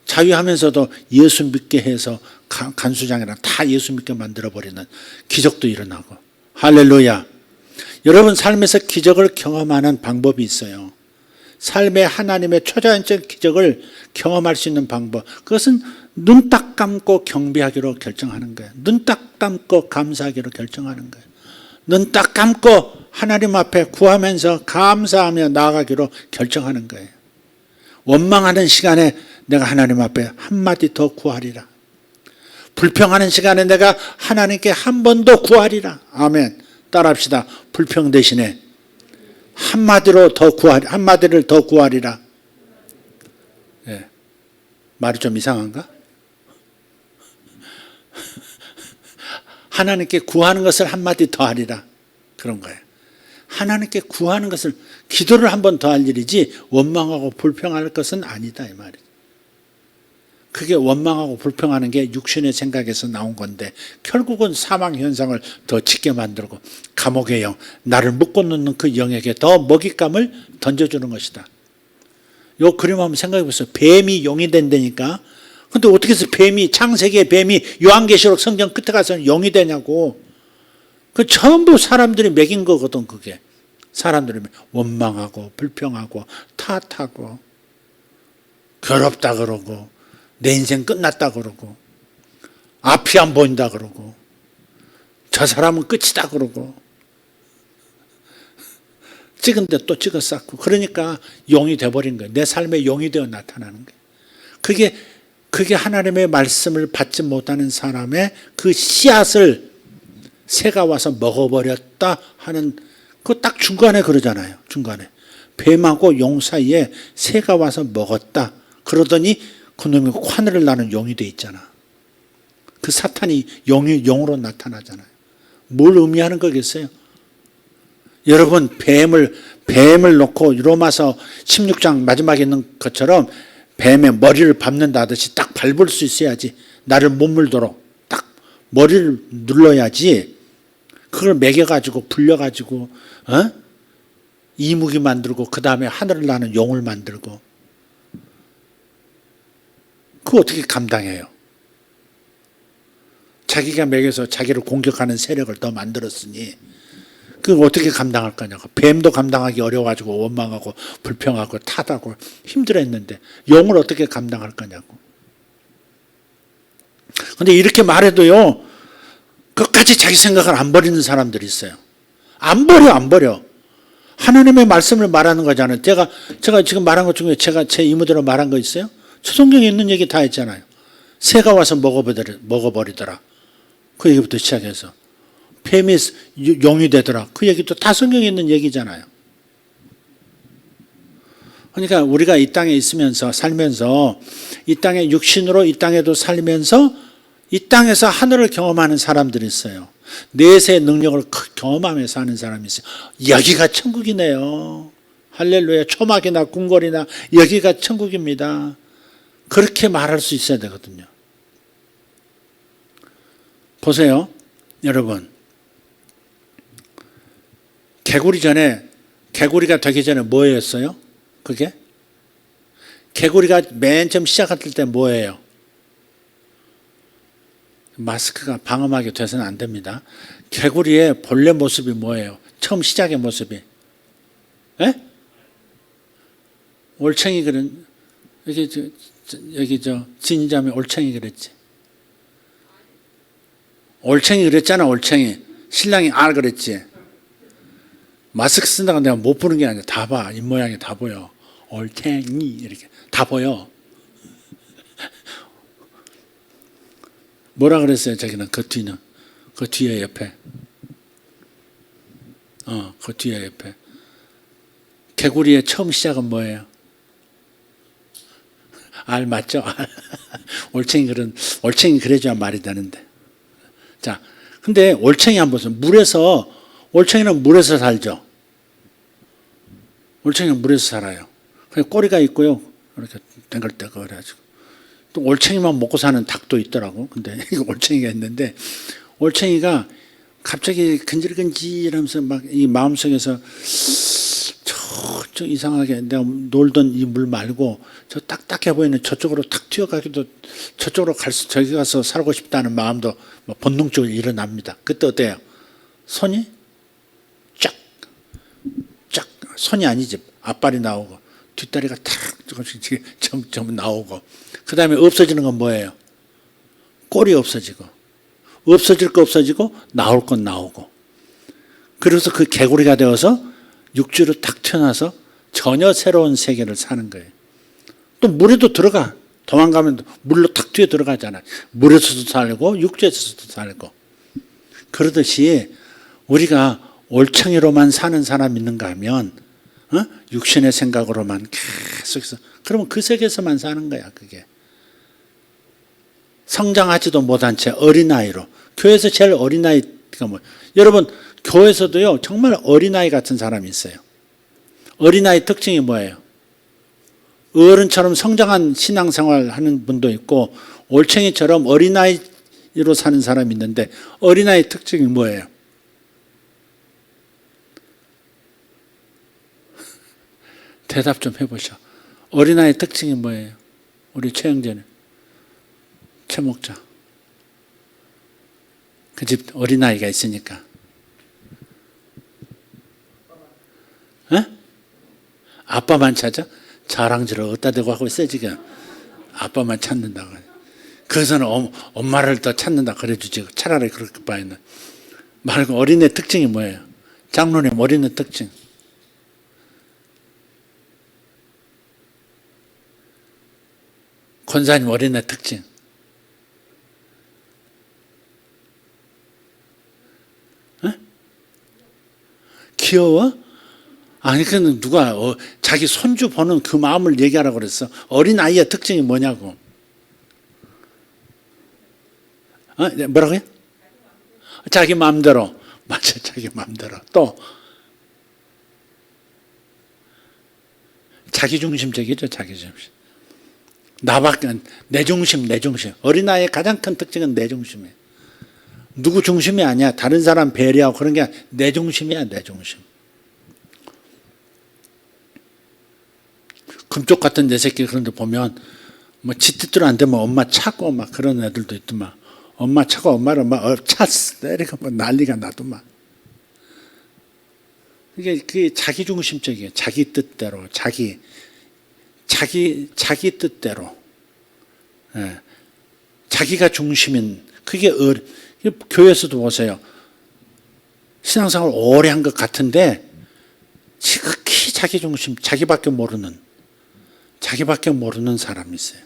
S1: 자유하면서도 예수 믿게 해서 간수장이랑 다 예수 믿게 만들어버리는 기적도 일어나고. 할렐루야. 여러분 삶에서 기적을 경험하는 방법이 있어요. 삶의 하나님의 초자연적 기적을 경험할 수 있는 방법, 그것은 눈 딱 감고 경배하기로 결정하는 거예요. 눈 딱 감고 감사하기로 결정하는 거예요. 눈 딱 감고 하나님 앞에 구하면서 감사하며 나아가기로 결정하는 거예요. 원망하는 시간에 내가 하나님 앞에 한마디 더 구하리라. 불평하는 시간에 내가 하나님께 한 번 더 구하리라. 아멘. 따라합시다. 불평 대신에 한마디를 더 구하리라. 네. 말이 좀 이상한가? 하나님께 구하는 것을 한마디 더 하리라. 그런 거예요. 하나님께 구하는 것을, 기도를 한 번 더 할 일이지 원망하고 불평할 것은 아니다 이 말이에요. 그게 원망하고 불평하는 게 육신의 생각에서 나온 건데 결국은 사망 현상을 더 짙게 만들고 감옥의 영, 나를 묶어놓는 그 영에게 더 먹잇감을 던져주는 것이다. 요 그림 한번 생각해 보세요. 뱀이 용이 된다니까. 근데 어떻게 해서 뱀이, 창세기의 뱀이 요한계시록 성경 끝에 가서는 용이 되냐고. 그 전부 사람들이 먹인 거거든. 그게 사람들이 원망하고 불평하고 탓하고 괴롭다 그러고 내 인생 끝났다 그러고 앞이 안 보인다 그러고 저 사람은 끝이다 그러고 찍은데 또 찍어 쌓고 그러니까 용이 돼버린 거예요. 내 삶의 용이 되어 나타나는 거예요. 그게 하나님의 말씀을 받지 못하는 사람의 그 씨앗을 새가 와서 먹어버렸다 하는 그 딱 중간에 그러잖아요. 중간에 뱀하고 용 사이에 새가 와서 먹었다. 그러더니 그놈이 하늘을 나는 용이 돼 있잖아. 그 사탄이 용으로 나타나잖아요. 뭘 의미하는 거겠어요? 여러분 뱀을 놓고 로마서 16장 마지막에 있는 것처럼 뱀의 머리를 밟는다듯이 딱 밟을 수 있어야지. 나를 못 물도록 딱 머리를 눌러야지. 그걸 매겨가지고 불려가지고 이무기 만들고 그 다음에 하늘을 나는 용을 만들고 그거 어떻게 감당해요? 자기가 매겨서 자기를 공격하는 세력을 더 만들었으니 그걸 어떻게 감당할 거냐고. 뱀도 감당하기 어려워가지고 원망하고 불평하고 탓하고 힘들어했는데 용을 어떻게 감당할 거냐고. 근데 이렇게 말해도요, 끝까지 자기 생각을 안 버리는 사람들이 있어요. 안 버려. 하나님의 말씀을 말하는 거잖아요. 제가 지금 말한 것 중에 제가 제 이모대로 말한 거 있어요? 성경에 있는 얘기 다 했잖아요. 새가 와서 먹어버리더라. 그 얘기부터 시작해서 뱀이 용이 되더라. 그 얘기도 다 성경에 있는 얘기잖아요. 그러니까 우리가 이 땅에 있으면서 살면서 이 땅에 육신으로 이 땅에도 살면서 이 땅에서 하늘을 경험하는 사람들이 있어요. 내세의 능력을 경험하면서 사는 사람이 있어요. 여기가 천국이네요. 할렐루야. 초막이나 궁궐이나 여기가 천국입니다. 그렇게 말할 수 있어야 되거든요. 보세요. 여러분. 개구리가 되기 전에 뭐였어요? 그게? 개구리가 맨 처음 시작할 때 뭐예요? 마스크가 방음하게 돼서는 안 됩니다. 개구리의 본래 모습이 뭐예요? 처음 시작의 모습이. 에? 올챙이 그런, 여기 진자매 올챙이 그랬지. 올챙이 그랬잖아, 올챙이. 신랑이 그랬지. 마스크 쓴다고 내가 못 보는 게 아니라 다 봐. 입모양이 다 보여. 올챙이 이렇게 다 보여. 뭐라 그랬어요? 자기는 그 뒤에 옆에. 그 뒤에 옆에. 개구리의 처음 시작은 뭐예요? 알 맞죠? 올챙이 그래줘야 말이 되는데. 자, 근데 올챙이 한번 보세요. 올챙이는 물에서 살죠. 올챙이는 물에서 살아요. 꼬리가 있고요. 이렇게 댕글댕글 해가지고. 또 올챙이만 먹고 사는 닭도 있더라고. 근데 이거 올챙이가 있는데 올챙이가 갑자기 근질근질하면서 막 이 마음속에서 저 이상하게 내가 놀던 이 물 말고 저 딱딱해 보이는 저쪽으로 탁 튀어가기도 저쪽으로 저기 가서 살고 싶다는 마음도 본능적으로 일어납니다. 그때 어때요? 손이 쫙 손이 아니지 앞발이 나오고 뒷다리가 탁 조금씩 점점 나오고 그 다음에 없어지는 건 뭐예요? 꼴이 없어지고 없어질 거 없어지고 나올 건 나오고 그래서 그 개구리가 되어서 육지로 탁 튀어나와서 전혀 새로운 세계를 사는 거예요. 또 물에도 들어가. 도망가면 물로 탁 튀어 들어가잖아요. 물에서도 살고 육지에서도 살고. 그러듯이 우리가 올챙이로만 사는 사람 있는가 하면 육신의 생각으로만 계속해서 그러면 그 세계에서만 사는 거야. 그게. 성장하지도 못한 채 어린아이로. 교회에서 제일 어린아이가 뭐예요? 여러분 교회에서도요 정말 어린아이 같은 사람이 있어요. 어린아이 특징이 뭐예요? 어른처럼 성장한 신앙생활 하는 분도 있고 올챙이처럼 어린아이로 사는 사람이 있는데 어린아이 특징이 뭐예요? 대답 좀 해보셔. 어린아이 특징이 뭐예요? 우리 최영재는 최 목자. 그 집 어린아이가 있으니까. 에? 아빠만 찾아? 자랑질을 어디다 대고 하고 있어요 지금. 아빠만 찾는다고. 그래서는 엄마를 더 찾는다 그래주지. 차라리 그렇게 바에는. 말고 어린애 특징이 뭐예요? 장로님 어린애 특징. 권사님 어린애 특징. 에? 귀여워? 아니, 그는 누가 자기 손주 보는 그 마음을 얘기하라고 그랬어. 어린아이의 특징이 뭐냐고. 뭐라고요? 자기 마음대로. 맞아, 자기 마음대로. 또 자기중심적이죠, 자기중심. 나밖에, 내중심. 어린아이의 가장 큰 특징은 내중심이에요. 누구 중심이 아니야. 다른 사람 배려하고 그런 게 내중심이야, 내중심. 금쪽 같은 내 새끼 그런 데 보면 뭐 지 뜻대로 안 되면 엄마 차고 막 그런 애들도 있더만. 엄마 차고 엄마를 막 찼어. 때리고 뭐 난리가 나더만. 그게 자기중심적이에요. 자기 뜻대로, 자기 뜻대로. 예. 자기가 중심인, 그게 교회에서도 보세요. 신앙생활 오래 한 것 같은데, 지극히 자기중심, 자기밖에 모르는 사람이 있어요.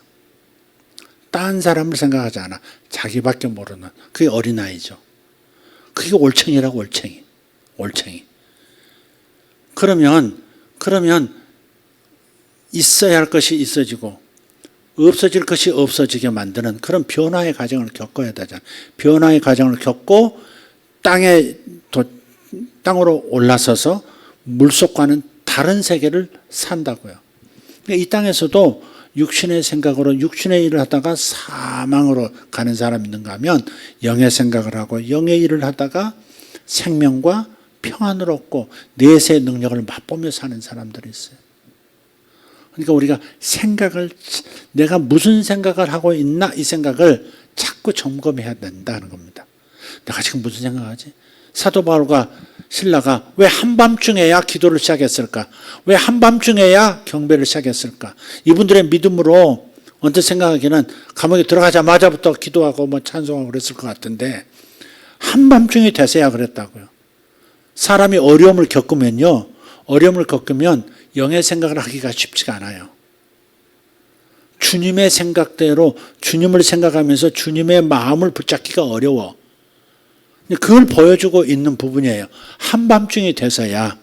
S1: 딴 사람을 생각하지 않아. 자기밖에 모르는. 그게 어린아이죠. 그게 올챙이라고, 올챙이. 그러면 있어야 할 것이 있어지고 없어질 것이 없어지게 만드는 그런 변화의 과정을 겪어야 되잖아요. 변화의 과정을 겪고 땅으로 올라서서 물속과는 다른 세계를 산다고요. 이 땅에서도 육신의 생각으로 육신의 일을 하다가 사망으로 가는 사람이 있는가 하면 영의 생각을 하고 영의 일을 하다가 생명과 평안을 얻고 내세의 능력을 맛보며 사는 사람들이 있어요. 그러니까 우리가 내가 무슨 생각을 하고 있나 이 생각을 자꾸 점검해야 된다는 겁니다. 내가 지금 무슨 생각하지? 사도 바울과 신라가 왜 한밤중에야 기도를 시작했을까? 왜 한밤중에야 경배를 시작했을까? 이분들의 믿음으로 언뜻 생각하기는 감옥에 들어가자마자부터 기도하고 뭐 찬송하고 그랬을 것 같은데 한밤중이 돼서야 그랬다고요. 사람이 어려움을 겪으면 영의 생각을 하기가 쉽지가 않아요. 주님의 생각대로 주님을 생각하면서 주님의 마음을 붙잡기가 어려워. 그걸 보여주고 있는 부분이에요. 한밤중이 되어서야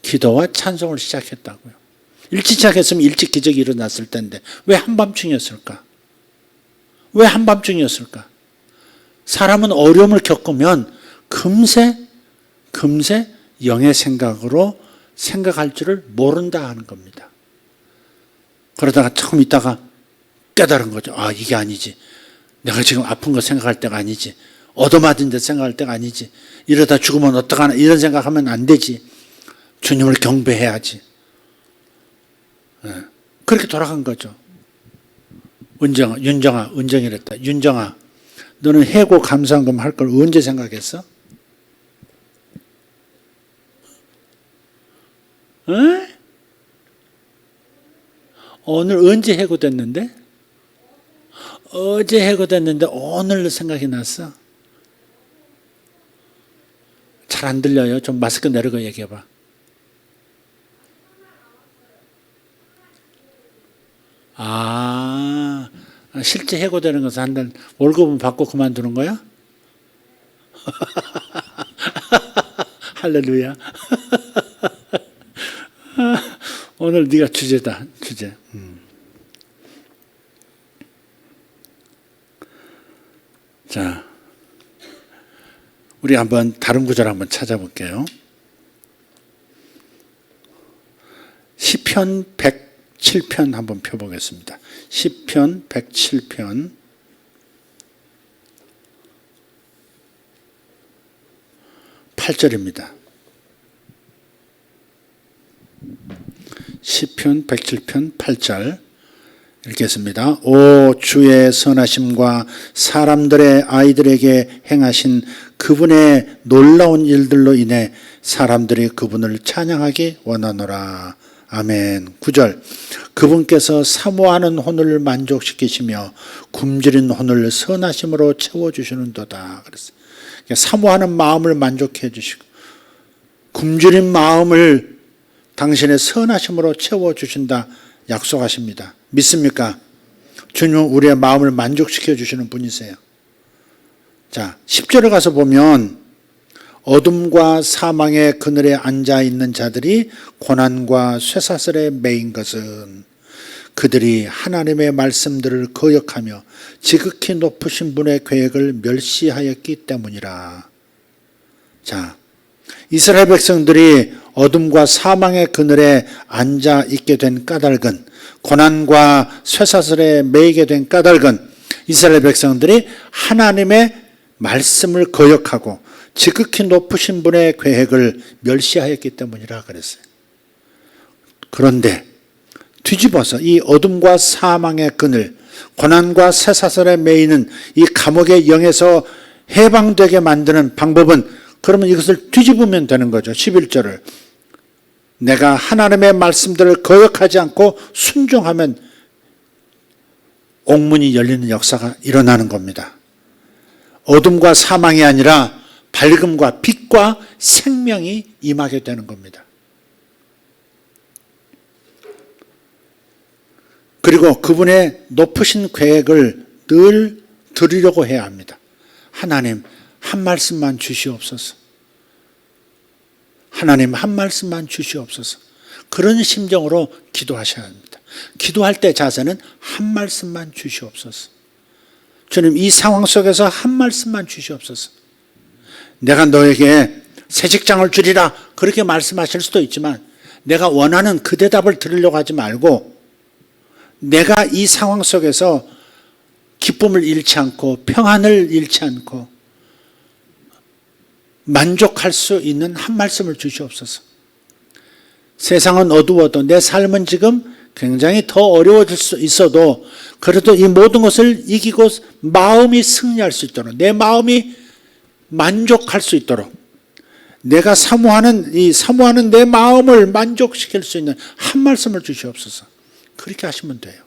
S1: 기도와 찬송을 시작했다고요. 일찍 시작했으면 일찍 기적이 일어났을 텐데 왜 한밤중이었을까? 사람은 어려움을 겪으면 금세 영의 생각으로 생각할 줄을 모른다 하는 겁니다. 그러다가 조금 있다가 깨달은 거죠. 아, 이게 아니지. 내가 지금 아픈 거 생각할 때가 아니지. 얻어맞은 데 생각할 때가 아니지. 이러다 죽으면 어떡하나 이런 생각하면 안 되지. 주님을 경배해야지. 그렇게 돌아간 거죠. 은정이랬다. 윤정아, 너는 해고 감사원금 할 걸 언제 생각했어? 오늘 언제 해고됐는데? 어제 해고됐는데 오늘 생각이 났어? 잘 안 들려요. 좀 마스크 내리고 얘기해봐. 실제 해고되는 것은 한 달 월급은 받고 그만두는 거야? 할렐루야. 오늘 네가 주제다. 주제. 자, 우리 한번 다른 구절 한번 찾아볼게요. 시편 107편 한번 펴보겠습니다. 시편 107편 8절입니다. 시편 107편 8절 읽겠습니다. 오 주의 선하심과 사람들의 아이들에게 행하신 그분의 놀라운 일들로 인해 사람들이 그분을 찬양하기 원하노라. 아멘. 9절 그분께서 사모하는 혼을 만족시키시며 굶주린 혼을 선하심으로 채워주시는도다. 그랬어요. 사모하는 마음을 만족해 주시고 굶주린 마음을 당신의 선하심으로 채워주신다 약속하십니다. 믿습니까? 주님은 우리의 마음을 만족시켜 주시는 분이세요. 자, 10절에 가서 보면 어둠과 사망의 그늘에 앉아있는 자들이 고난과 쇠사슬에 매인 것은 그들이 하나님의 말씀들을 거역하며 지극히 높으신 분의 계획을 멸시하였기 때문이라. 자, 이스라엘 백성들이 어둠과 사망의 그늘에 앉아 있게 된 까닭은, 고난과 쇠사슬에 매이게 된 까닭은 이스라엘 백성들이 하나님의 말씀을 거역하고 지극히 높으신 분의 계획을 멸시하였기 때문이라 그랬어요. 그런데 뒤집어서 이 어둠과 사망의 그늘, 고난과 쇠사슬에 매이는 이 감옥의 영에서 해방되게 만드는 방법은, 그러면 이것을 뒤집으면 되는 거죠. 11절을. 내가 하나님의 말씀들을 거역하지 않고 순종하면 옥문이 열리는 역사가 일어나는 겁니다. 어둠과 사망이 아니라 밝음과 빛과 생명이 임하게 되는 겁니다. 그리고 그분의 높으신 계획을 늘 들으려고 해야 합니다. 하나님, 한 말씀만 주시옵소서. 하나님, 한 말씀만 주시옵소서. 그런 심정으로 기도하셔야 합니다. 기도할 때 자세는 한 말씀만 주시옵소서. 주님, 이 상황 속에서 한 말씀만 주시옵소서. 내가 너에게 새 직장을 주리라, 그렇게 말씀하실 수도 있지만 내가 원하는 그 대답을 들으려고 하지 말고, 내가 이 상황 속에서 기쁨을 잃지 않고 평안을 잃지 않고 만족할 수 있는 한 말씀을 주시옵소서. 세상은 어두워도 내 삶은 지금 굉장히 더 어려워질 수 있어도 그래도 이 모든 것을 이기고 마음이 승리할 수 있도록, 내 마음이 만족할 수 있도록, 내가 사모하는 내 마음을 만족시킬 수 있는 한 말씀을 주시옵소서. 그렇게 하시면 돼요.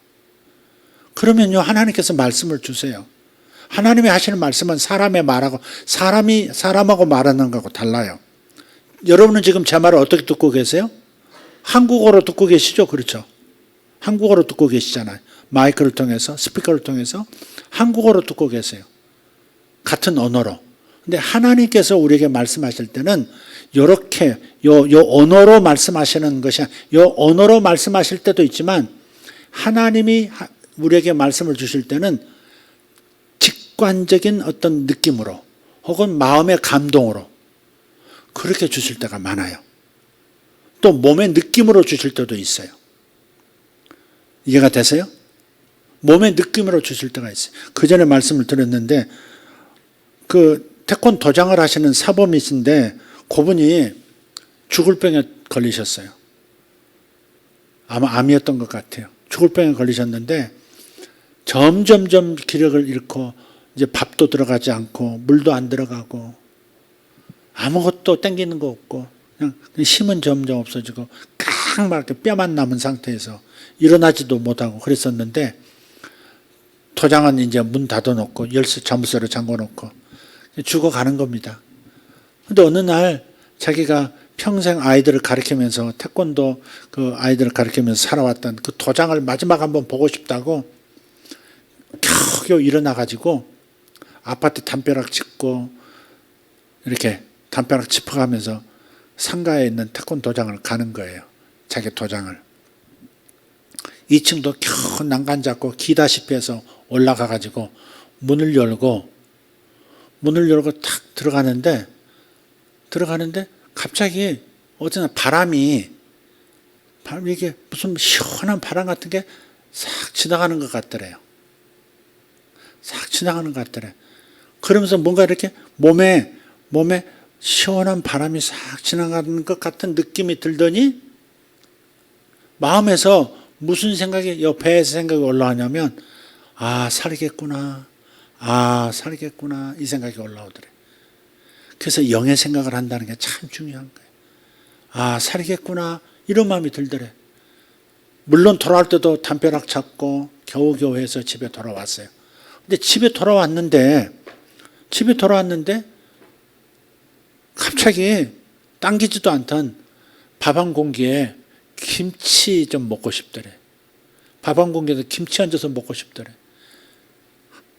S1: 그러면요, 하나님께서 말씀을 주세요. 하나님이 하시는 말씀은 사람의 말하고, 사람하고 말하는 거하고 달라요. 여러분은 지금 제 말을 어떻게 듣고 계세요? 한국어로 듣고 계시죠? 그렇죠? 한국어로 듣고 계시잖아요. 마이크를 통해서, 스피커를 통해서 한국어로 듣고 계세요. 같은 언어로. 근데 하나님께서 우리에게 말씀하실 때는 이렇게 요 언어로 말씀하시는 것이, 요 언어로 말씀하실 때도 있지만 하나님이 우리에게 말씀을 주실 때는 직관적인 어떤 느낌으로 혹은 마음의 감동으로 그렇게 주실 때가 많아요. 또 몸의 느낌으로 주실 때도 있어요. 이해가 되세요? 몸의 느낌으로 주실 때가 있어요. 그 전에 말씀을 드렸는데, 그 태권도장을 하시는 사범이신데 그분이 죽을 병에 걸리셨어요. 아마 암이었던 것 같아요. 죽을 병에 걸리셨는데 점점점 기력을 잃고 이제 밥도 들어가지 않고 물도 안 들어가고 아무것도 땡기는 거 없고 그냥 힘은 점점 없어지고 막 뼈만 남은 상태에서 일어나지도 못하고 그랬었는데, 도장은 이제 문 닫아놓고 열쇠 자물쇠로 잠궈놓고 죽어가는 겁니다. 그런데 어느 날 자기가 평생 아이들을 가르치면서, 태권도 그 아이들을 가르치면서 살아왔던 그 도장을 마지막 한번 보고 싶다고 겨우 일어나가지고 아파트 담벼락 짚고 이렇게 담벼락 짚어가면서 상가에 있는 태권도장을 가는 거예요. 자기 도장을. 2층도 겨우 난간 잡고 기다시피 해서 올라가가지고 문을 열고 탁 들어가는데 갑자기 어디나 바람이 이게 무슨 시원한 바람 같은 게 싹 지나가는 것 같더래요. 싹 지나가는 것 같더래. 그러면서 뭔가 이렇게 몸에 시원한 바람이 싹 지나가는 것 같은 느낌이 들더니 마음에서 무슨 생각이, 배에서 생각이 올라오냐면, 살겠구나. 이 생각이 올라오더래. 그래서 영의 생각을 한다는 게 참 중요한 거예요. 살겠구나. 이런 마음이 들더래. 물론 돌아올 때도 담벼락 잡고 겨우겨우 해서 집에 돌아왔어요. 근데 집에 돌아왔는데 갑자기 당기지도 않던 밥 한 공기에 김치 좀 먹고 싶더래. 밥 한 공기에서 김치 얹어서 먹고 싶더래.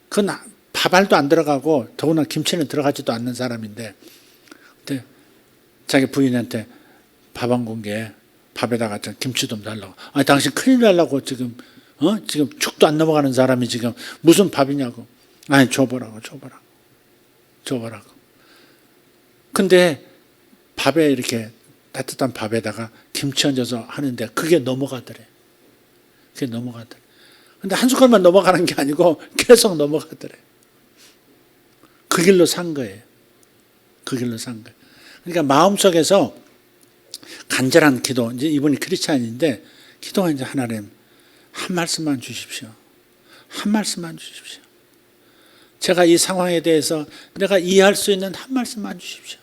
S1: 그건 밥알도 안 들어가고 더구나 김치는 들어가지도 않는 사람인데, 근데 자기 부인한테 밥 한 공기에 밥에다가 김치 좀 달라고. 당신 큰일 날라고 지금 지금 축도 안 넘어가는 사람이 지금 무슨 밥이냐고. 아니, 줘보라고. 근데 밥에 이렇게 따뜻한 밥에다가 김치 얹어서 하는데 그게 넘어가더래. 근데 한 숟갈만 넘어가는 게 아니고 계속 넘어가더래. 그 길로 산 거예요. 그러니까 마음속에서 간절한 기도, 이제 이분이 크리스찬인데 기도가 이제 하나님 한 말씀만 주십시오. 제가 이 상황에 대해서 내가 이해할 수 있는 한 말씀만 주십시오.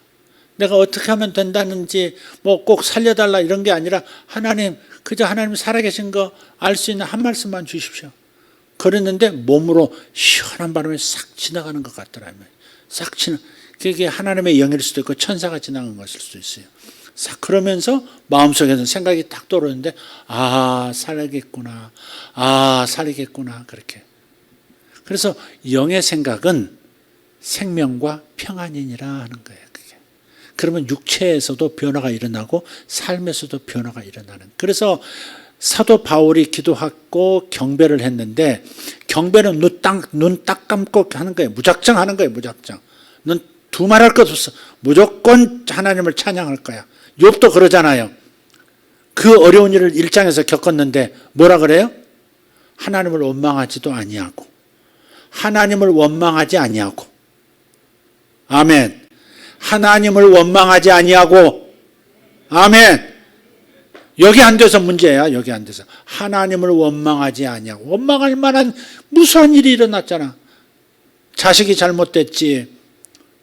S1: 내가 어떻게 하면 된다는지 뭐 꼭 살려달라 이런 게 아니라 하나님, 그저 하나님 살아계신 거 알 수 있는 한 말씀만 주십시오. 그랬는데 몸으로 시원한 바람이 싹 지나가는 것 같더라고요. 그게 하나님의 영일 수도 있고 천사가 지나간 것일 수도 있어요. 싹 그러면서 마음속에서 생각이 딱 떠오르는데 살겠구나. 그렇게. 그래서 영의 생각은 생명과 평안이니라 하는 거예요. 그게. 그러면 육체에서도 변화가 일어나고 삶에서도 변화가 일어나는. 그래서 사도 바울이 기도하고 경배를 했는데 경배는 눈 딱 감고 하는 거예요. 무작정 하는 거예요. 넌 두말할 것 없어. 무조건 하나님을 찬양할 거야. 욥도 그러잖아요. 그 어려운 일을 1장에서 겪었는데 뭐라 그래요? 하나님을 원망하지도 아니하고 아멘. 하나님을 원망하지 아니하고 아멘. 여기 안 돼서 문제야. 여기 안 돼서. 하나님을 원망하지 아니하고. 원망할 만한 무수한 일이 일어났잖아. 자식이 잘못됐지.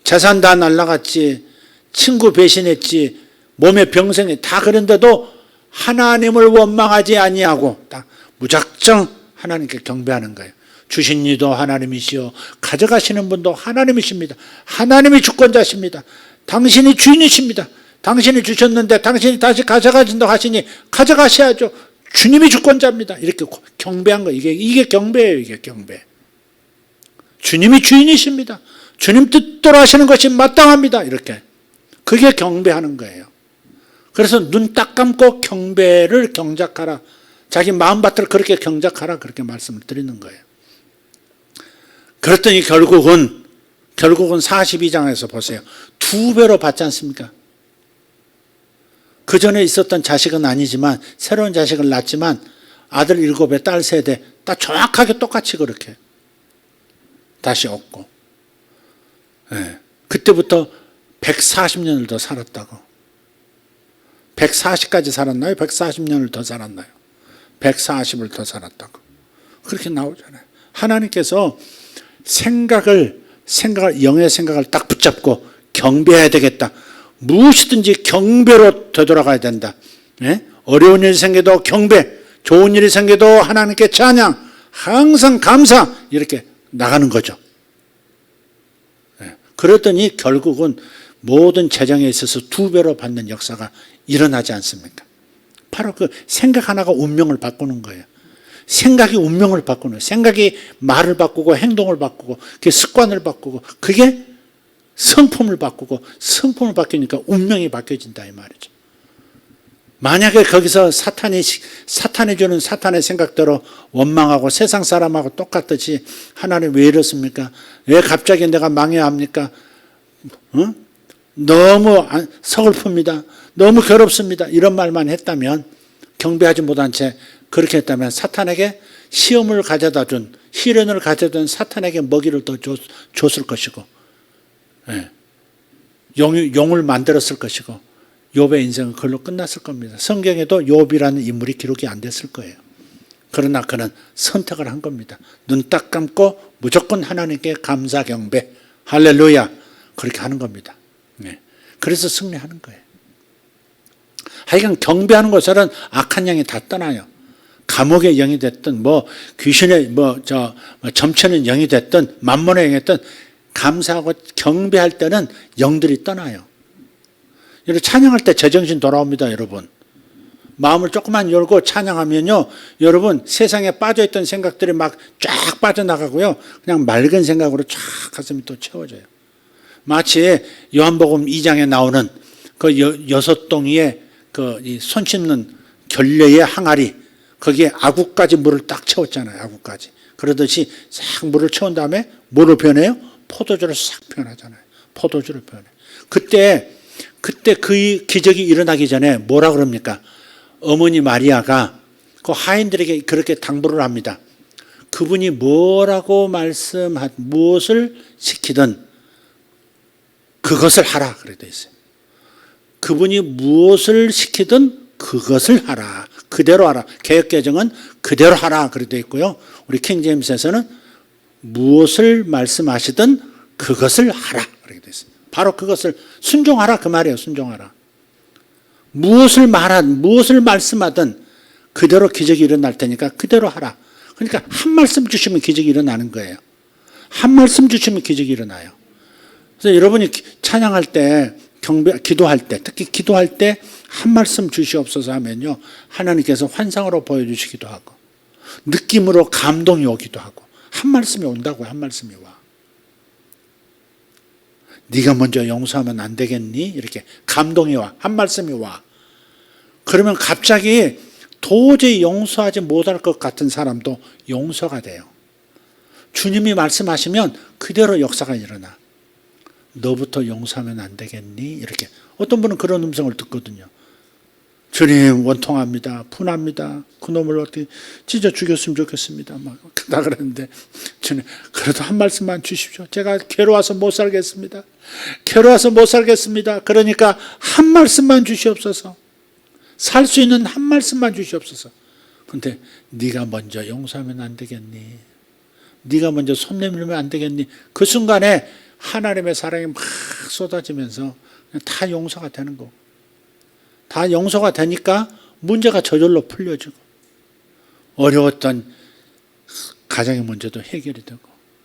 S1: 재산 다 날라갔지. 친구 배신했지. 몸에 병생이 다 그런데도 하나님을 원망하지 아니하고 딱 무작정 하나님께 경배하는 거예요. 주신 이도 하나님이시오. 가져가시는 분도 하나님이십니다. 하나님이 주권자십니다. 당신이 주인이십니다. 당신이 주셨는데 당신이 다시 가져가신다고 하시니 가져가셔야죠. 주님이 주권자입니다. 이렇게 경배한 거. 이게 경배예요. 이게 경배. 주님이 주인이십니다. 주님 뜻대로 하시는 것이 마땅합니다. 이렇게. 그게 경배하는 거예요. 그래서 눈 딱 감고 경배를 경작하라. 자기 마음밭을 그렇게 경작하라. 그렇게 말씀을 드리는 거예요. 그랬더니 결국은 42장에서 보세요. 2배로 받지 않습니까? 그 전에 있었던 자식은 아니지만 새로운 자식을 낳지만 아들 7에 딸 3대 다 정확하게 똑같이 그렇게 다시 얻고 그때부터 140년을 더 살았다고. 140까지 살았나요? 140년을 더 살았나요? 140을 더 살았다고. 그렇게 나오잖아요. 하나님께서 영의 생각을 딱 붙잡고 경배해야 되겠다. 무엇이든지 경배로 되돌아가야 된다. 어려운 일이 생겨도 경배, 좋은 일이 생겨도 하나님께 찬양, 항상 감사, 이렇게 나가는 거죠. 그랬더니 결국은 모든 재정에 있어서 2배로 받는 역사가 일어나지 않습니까? 바로 그 생각 하나가 운명을 바꾸는 거예요. 생각이 운명을 바꾸는 거예요. 생각이 말을 바꾸고 행동을 바꾸고 그게 습관을 바꾸고 그게 성품을 바꾸고 성품을 바뀌니까 운명이 바뀌어진다 이 말이죠. 만약에 거기서 사탄이 주는 사탄의 생각대로 원망하고 세상 사람하고 똑같듯이 하나님 왜 이렇습니까? 왜 갑자기 내가 망해야 합니까? 너무 서글픕니다. 너무 괴롭습니다. 이런 말만 했다면 경배하지 못한 채 그렇게 했다면 사탄에게 시련을 가져다 준 사탄에게 먹이를 더 줬을 것이고 용을 만들었을 것이고 욥의 인생은 그걸로 끝났을 겁니다. 성경에도 욥이라는 인물이 기록이 안 됐을 거예요. 그러나 그는 선택을 한 겁니다. 눈 딱 감고 무조건 하나님께 감사 경배 할렐루야 그렇게 하는 겁니다. 그래서 승리하는 거예요. 하여간 경배하는 것은 악한 영이 다 떠나요. 감옥의 영이 됐든 귀신의 점치는 영이 됐든 만몬의 영이 됐든 감사하고 경배할 때는 영들이 떠나요. 여러분 찬양할 때 제정신 돌아옵니다. 여러분 마음을 조금만 열고 찬양하면요 여러분 세상에 빠져있던 생각들이 막 쫙 빠져나가고요 그냥 맑은 생각으로 쫙 가슴이 또 채워져요. 마치 요한복음 2장에 나오는 그 6 동이의 그 손 씻는 결례의 항아리 거기에 아구까지 물을 딱 채웠잖아요. 아구까지. 그러듯이 싹 물을 채운 다음에 뭐로 표현해요? 포도주를 싹 표현하잖아요. 포도주를 표현해. 그때 그 기적이 일어나기 전에 뭐라 그럽니까? 어머니 마리아가 그 하인들에게 그렇게 당부를 합니다. 그분이 뭐라고 무엇을 시키든 그것을 하라. 그래 돼 있어요. 그분이 무엇을 시키든 그것을 하라. 그대로 하라. 개역개정은 그대로 하라. 그래 돼 있고요. 우리 킹제임스에서는 무엇을 말씀하시든 그것을 하라. 그렇게 돼 있어요. 바로 그것을 순종하라. 그 말이에요. 순종하라. 무엇을 말씀하든 그대로 기적이 일어날 테니까 그대로 하라. 그러니까 한 말씀 주시면 기적이 일어나는 거예요. 한 말씀 주시면 기적이 일어나요. 그래서 여러분이 찬양할 때, 기도할 때, 특히 기도할 때 한 말씀 주시옵소서 하면요, 하나님께서 환상으로 보여주시기도 하고 느낌으로 감동이 오기도 하고 한 말씀이 온다고요. 한 말씀이 와. 네가 먼저 용서하면 안 되겠니? 이렇게 감동이 와. 한 말씀이 와. 그러면 갑자기 도저히 용서하지 못할 것 같은 사람도 용서가 돼요. 주님이 말씀하시면 그대로 역사가 일어나. 너부터 용서하면 안 되겠니? 이렇게. 어떤 분은 그런 음성을 듣거든요. 주님 원통합니다. 분합니다. 그놈을 어떻게 찢어 죽였으면 좋겠습니다. 막 다 그랬는데 주님 그래도 한 말씀만 주십시오. 제가 괴로워서 못 살겠습니다. 괴로워서 못 살겠습니다. 그러니까 한 말씀만 주시옵소서. 살 수 있는 한 말씀만 주시옵소서. 근데 네가 먼저 용서하면 안 되겠니? 네가 먼저 손 내밀면 안 되겠니? 그 순간에 하나님의 사랑이 막 쏟아지면서 다 용서가 되는 거고, 다 용서가 되니까 문제가 저절로 풀려지고 어려웠던 가정의 문제도 해결이 되고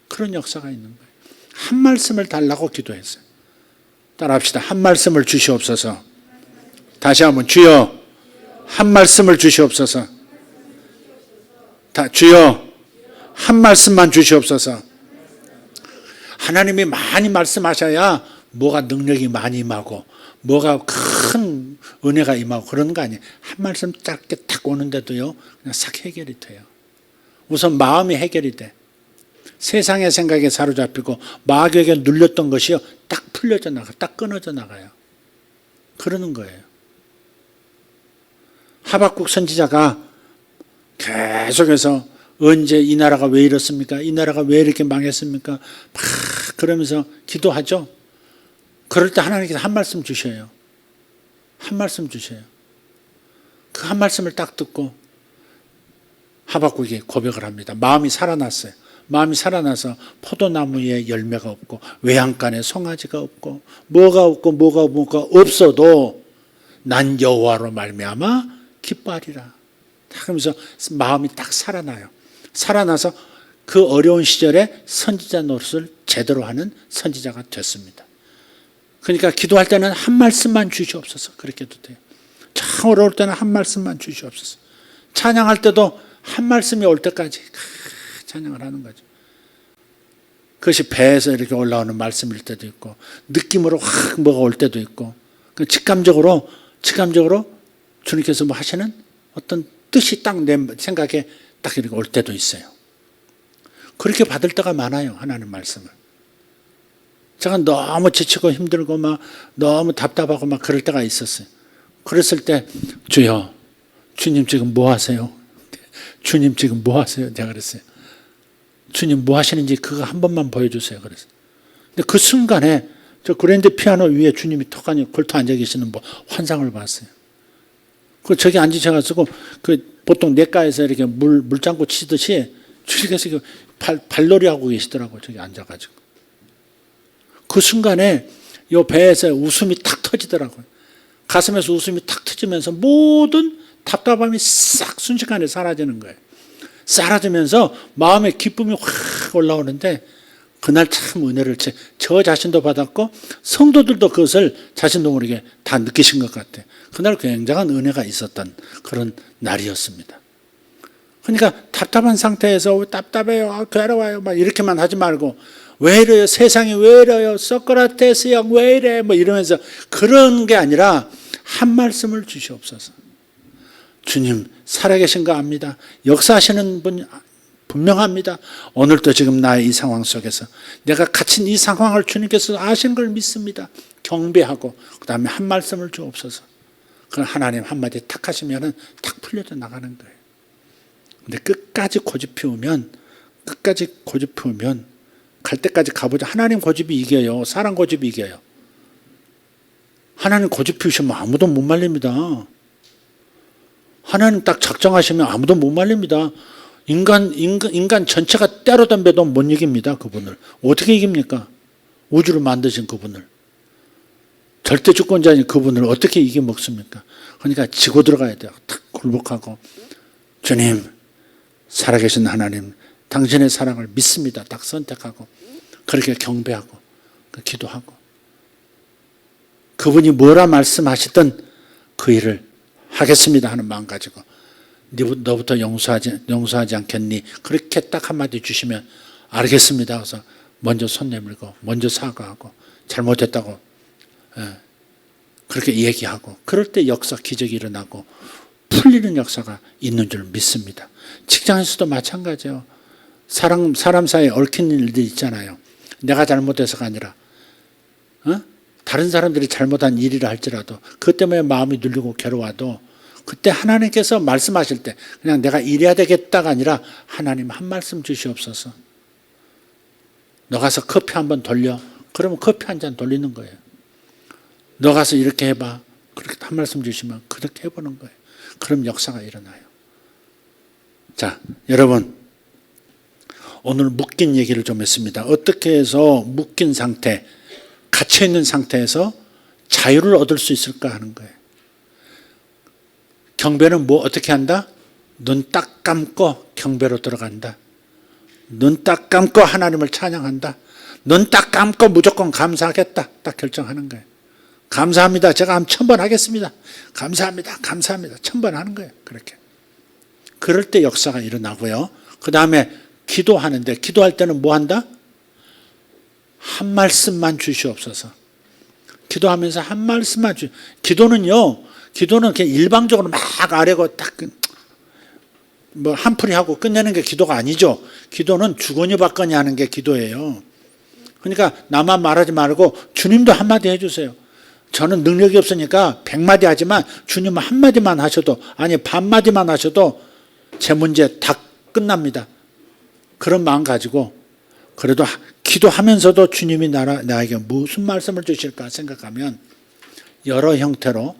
S1: 그런 역사가 있는 거예요. 한 말씀을 달라고 기도했어요. 따라합시다. 한 말씀을 주시옵소서. 다시 한번 주여 한 말씀을 주시옵소서. 주여 한 말씀만 주시옵소서. 하나님이 많이 말씀하셔야 뭐가 능력이 많이 임하고 뭐가 큰 은혜가 임하고 그런 거 아니에요. 한 말씀 짧게 딱 오는데도요 그냥 싹 해결이 돼요. 우선 마음이 해결이 돼. 세상의 생각에 사로잡히고 마귀에게 눌렸던 것이요 딱 풀려져 나가, 딱 끊어져 나가요. 그러는 거예요. 하박국 선지자가 계속해서 언제 이 나라가 왜 이렇습니까? 이 나라가 왜 이렇게 망했습니까? 막 그러면서 기도하죠. 그럴 때 하나님께서 한 말씀 주셔요. 한 말씀 주셔요. 그 한 말씀을 딱 듣고 하박국이 고백을 합니다. 마음이 살아났어요. 마음이 살아나서 포도나무에 열매가 없고 외양간에 송아지가 없고 뭐가 없어도 난 여호와로 말미암아 기뻐하리라. 그러면서 마음이 딱 살아나요. 살아나서 그 어려운 시절에 선지자 노릇을 제대로 하는 선지자가 됐습니다. 그러니까 기도할 때는 한 말씀만 주시옵소서. 그렇게도 돼요. 참 어려울 때는 한 말씀만 주시옵소서. 찬양할 때도 한 말씀이 올 때까지 찬양을 하는 거죠. 그것이 배에서 이렇게 올라오는 말씀일 때도 있고 느낌으로 확 뭐가 올 때도 있고 직감적으로 주님께서 뭐 하시는 어떤 뜻이 딱 내 생각에 딱 이렇게 올 때도 있어요. 그렇게 받을 때가 많아요. 하나님 말씀을. 제가 너무 지치고 힘들고 막 너무 답답하고 막 그럴 때가 있었어요. 그랬을 때 주여 주님 지금 뭐 하세요? 주님 지금 뭐 하세요? 내가 그랬어요. 주님 뭐 하시는지 그거 한 번만 보여주세요. 그랬어요. 근데 그 순간에 저 그랜드 피아노 위에 주님이 턱하니 걸터 앉아 계시는 뭐 환상을 봤어요. 그 저기 앉으셔가지고 그 보통 냇가에서 이렇게 물장구 치듯이 주님께서 발놀이 하고 계시더라고요. 저기 앉아가지고. 그 순간에 요 배에서 웃음이 탁 터지더라고요. 가슴에서 웃음이 탁 터지면서 모든 답답함이 싹 순식간에 사라지는 거예요. 사라지면서 마음의 기쁨이 확 올라오는데 그날 참 은혜를 저 자신도 받았고 성도들도 그것을 자신도 모르게 다 느끼신 것 같아요. 그날 굉장한 은혜가 있었던 그런 날이었습니다. 그러니까 답답한 상태에서 답답해요, 괴로워요 막 이렇게만 하지 말고 왜 이래요? 세상이 왜 이래요? 소크라테스 형 왜 이래? 뭐 이러면서 그런 게 아니라 한 말씀을 주시옵소서. 주님 살아계신 거 압니다. 역사하시는 분 분명합니다. 오늘도 지금 나의 이 상황 속에서 내가 갇힌 이 상황을 주님께서 아시는 걸 믿습니다. 경배하고 그 다음에 한 말씀을 주옵소서. 그럼 하나님 한마디 탁 하시면 탁 풀려져 나가는 거예요. 근데 끝까지 고집 피우면 갈 때까지 가보자. 하나님 고집이 이겨요. 사람 고집이 이겨요. 하나님 고집 피우시면 아무도 못 말립니다. 하나님 딱 작정하시면 아무도 못 말립니다. 인간 전체가 때로 덤벼도 못 이깁니다. 그분을. 어떻게 이깁니까? 우주를 만드신 그분을. 절대 주권자인 그분을 어떻게 이겨먹습니까? 그러니까 지고 들어가야 돼요. 탁 굴복하고 주님 살아계신 하나님 당신의 사랑을 믿습니다. 딱 선택하고 그렇게 경배하고 기도하고 그분이 뭐라 말씀하시든 그 일을 하겠습니다 하는 마음 가지고 너부터 용서하지 않겠니? 그렇게 딱 한마디 주시면 알겠습니다. 그래서 먼저 손 내밀고 먼저 사과하고 잘못했다고 그렇게 얘기하고 그럴 때 역사 기적이 일어나고 풀리는 역사가 있는 줄 믿습니다. 직장에서도 마찬가지예요. 사람 사이에 얽힌 일들이 있잖아요. 내가 잘못해서가 아니라 다른 사람들이 잘못한 일이라 할지라도 그것 때문에 마음이 눌리고 괴로워도 그때 하나님께서 말씀하실 때 그냥 내가 이래야 되겠다가 아니라 하나님 한 말씀 주시옵소서. 너 가서 커피 한번 돌려. 그러면 커피 한 잔 돌리는 거예요. 너 가서 이렇게 해봐. 그렇게 한 말씀 주시면 그렇게 해보는 거예요. 그럼 역사가 일어나요. 자, 여러분 오늘 묶인 얘기를 좀 했습니다. 어떻게 해서 묶인 상태, 갇혀있는 상태에서 자유를 얻을 수 있을까 하는 거예요. 경배는 뭐 어떻게 한다? 눈 딱 감고 경배로 들어간다. 눈 딱 감고 하나님을 찬양한다. 눈 딱 감고 무조건 감사하겠다. 딱 결정하는 거예요. 감사합니다. 제가 한 1000번 하겠습니다. 감사합니다. 감사합니다. 1000번 하는 거예요. 그렇게. 그럴 때 역사가 일어나고요. 그 다음에 기도하는데 기도할 때는 뭐 한다? 한 말씀만 주시옵소서. 기도하면서 한 말씀만 기도는 그냥 일방적으로 막 아래고 딱 뭐 한풀이 하고 끝내는 게 기도가 아니죠. 기도는 주거니 받거니 하는 게 기도예요. 그러니까 나만 말하지 말고 주님도 한마디 해주세요. 저는 능력이 없으니까 100마디 하지만 주님은 한마디만 하셔도 아니 반마디만 하셔도 제 문제 다 끝납니다. 그런 마음 가지고 그래도 기도하면서도 주님이 나에게 무슨 말씀을 주실까 생각하면 여러 형태로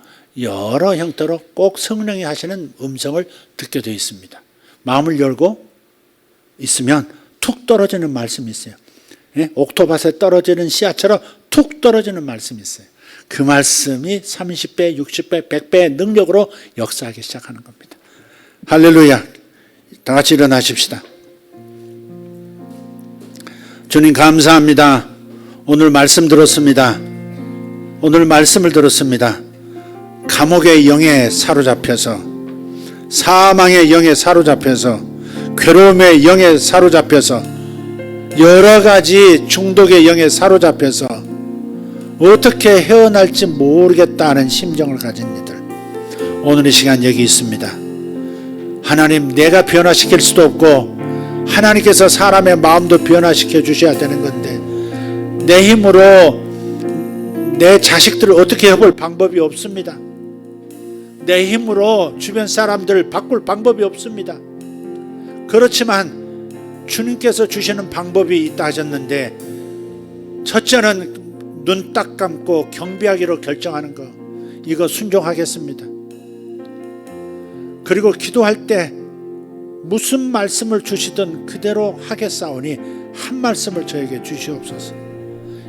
S1: 꼭 성령이 하시는 음성을 듣게 되어 있습니다. 마음을 열고 있으면 툭 떨어지는 말씀이 있어요. 옥토밭에 떨어지는 씨앗처럼 툭 떨어지는 말씀이 있어요. 그 말씀이 30배, 60배, 100배의 능력으로 역사하기 시작하는 겁니다. 할렐루야. 다 같이 일어나십시다. 주님 감사합니다. 오늘 말씀 들었습니다. 오늘 말씀을 들었습니다. 감옥의 영에 사로잡혀서 사망의 영에 사로잡혀서 괴로움의 영에 사로잡혀서 여러 가지 중독의 영에 사로잡혀서 어떻게 헤어날지 모르겠다는 심정을 가진 이들 오늘 이 시간 여기 있습니다. 하나님 내가 변화시킬 수도 없고 하나님께서 사람의 마음도 변화시켜 주셔야 되는 건데 내 힘으로 내 자식들을 어떻게 해볼 방법이 없습니다. 내 힘으로 주변 사람들을 바꿀 방법이 없습니다. 그렇지만 주님께서 주시는 방법이 있다 하셨는데 첫째는 눈 딱 감고 경배하기로 결정하는 거 이거 순종하겠습니다. 그리고 기도할 때 무슨 말씀을 주시든 그대로 하겠사오니 한 말씀을 저에게 주시옵소서.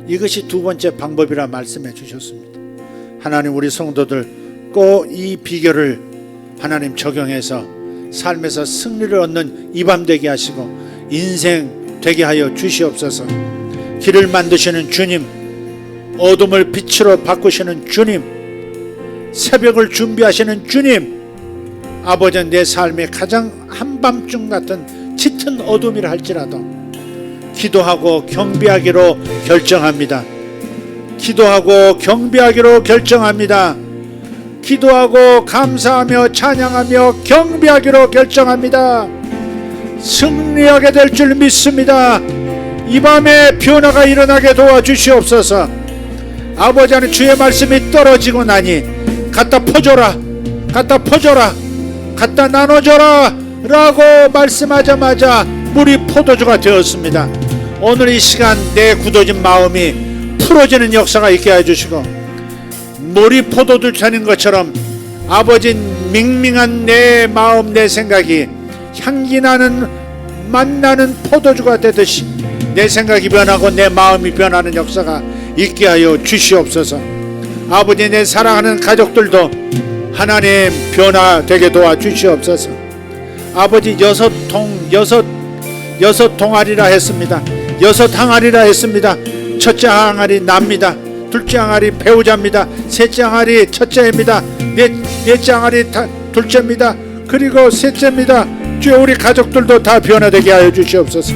S1: 이것이 두 번째 방법이라 말씀해 주셨습니다. 하나님 우리 성도들 꼭 이 비결을 하나님 적용해서 삶에서 승리를 얻는 이 밤 되게 하시고 인생 되게 하여 주시옵소서. 길을 만드시는 주님, 어둠을 빛으로 바꾸시는 주님, 새벽을 준비하시는 주님, 아버지 내 삶의 가장 한밤중 같은 짙은 어둠이라 할지라도 기도하고 경배하기로 결정합니다. 기도하고 경배하기로 결정합니다. 기도하고 감사하며 찬양하며 경배하기로 결정합니다. 승리하게 될 줄 믿습니다. 이 밤에 변화가 일어나게 도와주시옵소서. 아버지 하나님, 주의 말씀이 떨어지고 나니 갖다 퍼줘라, 갖다 퍼줘라, 갖다 나눠줘라 라고 말씀하자마자 물이 포도주가 되었습니다. 오늘 이 시간 내 굳어진 마음이 풀어지는 역사가 있게 해주시고, 물이 포도주 되는 것처럼 아버지 밍밍한 내 마음, 내 생각이 향기나는 맛나는 포도주가 되듯이 내 생각이 변하고 내 마음이 변하는 역사가 있게 하여 주시옵소서. 아버지, 내 사랑하는 가족들도 하나님 변화되게 도와주시옵소서. 아버지, 여섯 동아리라 했습니다. 여섯 항아리라 했습니다. 첫째 항아리 납니다. 둘째 항아리 배우자입니다. 셋째 항아리 첫째입니다. 넷째 항아리 둘째입니다. 그리고 셋째입니다. 주여, 우리 가족들도 다 변화되게 하여 주시옵소서.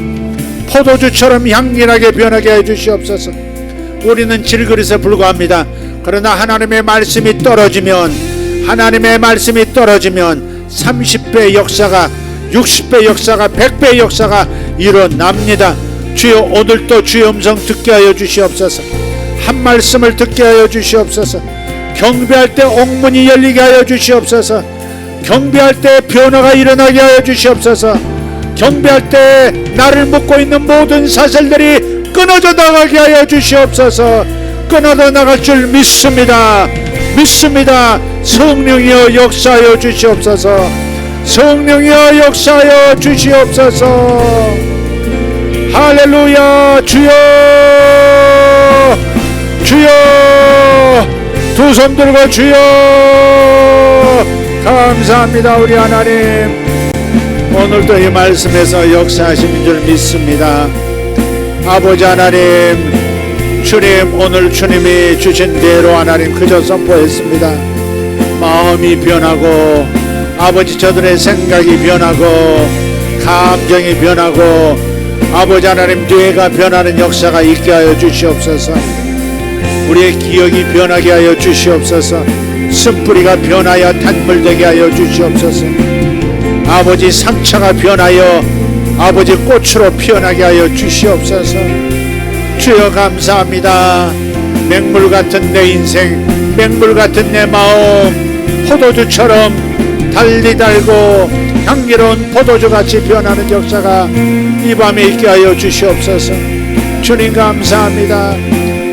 S1: 포도주처럼 향기나게 변하게 하여 주시옵소서. 우리는 질그릇에 불과합니다. 그러나 하나님의 말씀이 떨어지면 30배 역사가, 60배 역사가, 100배 역사가 일어납니다. 주여, 오늘도 주의 음성 듣게 하여 주시옵소서. 한 말씀을 듣게 하여 주시옵소서. 경배할 때 옥문이 열리게 하여 주시옵소서. 경배할 때 변화가 일어나게 하여 주시옵소서. 경배할 때 나를 묶고 있는 모든 사슬들이 끊어져 나가게 하여 주시옵소서. 끊어져 나갈 줄 믿습니다. 성령이여 역사하여 주시옵소서. 성령이여 역사하여 주시옵소서. 할렐루야. 주여, 두 손 들고 주여 감사합니다. 우리 하나님, 오늘도 이 말씀에서 역사하시는 줄 믿습니다. 아버지 하나님, 주님, 오늘 주님이 주신 대로 하나님 그저 선포했습니다. 마음이 변하고 아버지, 저들의 생각이 변하고 감정이 변하고 아버지 하나님, 뇌가 변하는 역사가 있게 하여 주시옵소서. 우리의 기억이 변하게 하여 주시옵소서. 쓴뿌리가 변하여 단물되게 하여 주시옵소서. 아버지, 상처가 변하여 아버지 꽃으로 피어나게 하여 주시옵소서. 주여 감사합니다. 맹물 같은 내 인생, 맹물 같은 내 마음, 포도주처럼 달리 달고 향기로운 포도주같이 변하는 역사가 이 밤에 있게 하여 주시옵소서. 주님 감사합니다.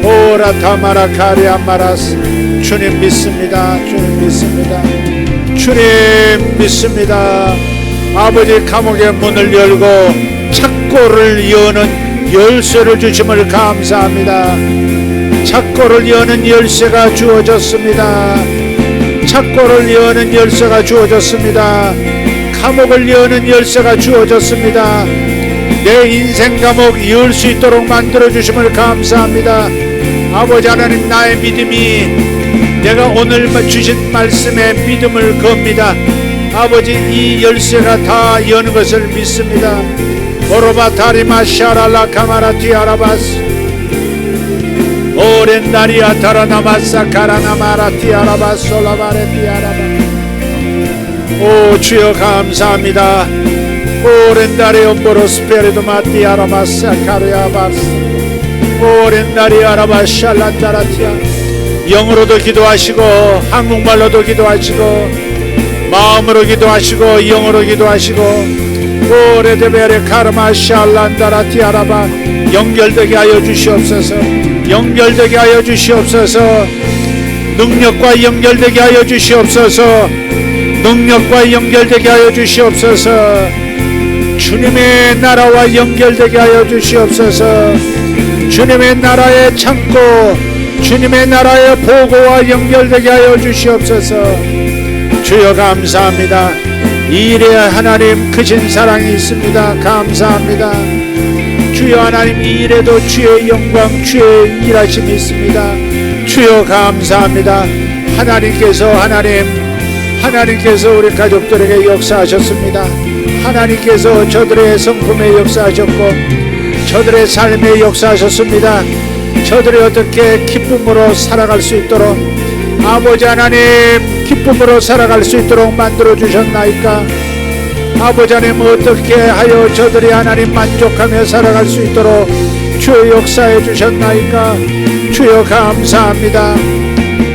S1: 오라타마라 카리아마라스. 주님 믿습니다. 주님 믿습니다. 주님 믿습니다. 아버지, 감옥의 문을 열고 창고를 여는 열쇠를 주심을 감사합니다. 창고를 여는 열쇠가 주어졌습니다. 창고를 여는 열쇠가 주어졌습니다. 감옥을 여는 열쇠가 주어졌습니다. 내 인생 감옥 열 수 있도록 만들어 주심을 감사합니다. 아버지 하나님, 나의 믿음이 내가 오늘 주신 말씀에 믿음을 겁니다. 아버지, 이 열쇠가 다 여는 것을 믿습니다. 오로바타리마 샤랄라 카마라티 아라바스 오렌다리아 타라나마사 카라나마라티 아라바스 올라바레티 아라바. 오 주여 감사합니다. 오렌다리 ombo로스페르도 마티 아라바사 카리아바스 오렌다리 아라바샬란다라티아. 영으로도 기도하시고 한국말로도 기도하시고 마음으로 기도하시고 영어로 기도하시고 오레데베레 카르마샬란다라티 아라바. 연결되게 하여 주시옵소서. 연결되게 하여 주시옵소서. 능력과 연결되게 하여 주시옵소서. 능력과 연결되게 하여 주시옵소서. 주님의 나라와 연결되게 하여 주시옵소서. 주님의 나라의 창고, 주님의 나라의 보고와 연결되게 하여 주시옵소서. 주여 감사합니다. 이 일에 하나님 크신 사랑이 있습니다. 감사합니다. 주여 하나님, 이 일에도 주의 영광, 주의 일하심이 있습니다. 주여 감사합니다. 하나님께서 우리 가족들에게 역사하셨습니다. 하나님께서 저들의 성품에 역사하셨고 저들의 삶에 역사하셨습니다. 저들이 어떻게 기쁨으로 살아갈 수 있도록 아버지 하나님
S2: 기쁨으로 살아갈 수 있도록 만들어 주셨나이까? 아버지 하나님, 어떻게 하여 저들이 하나님 만족하며 살아갈 수 있도록 주여 역사해 주셨나이까? 주여 감사합니다.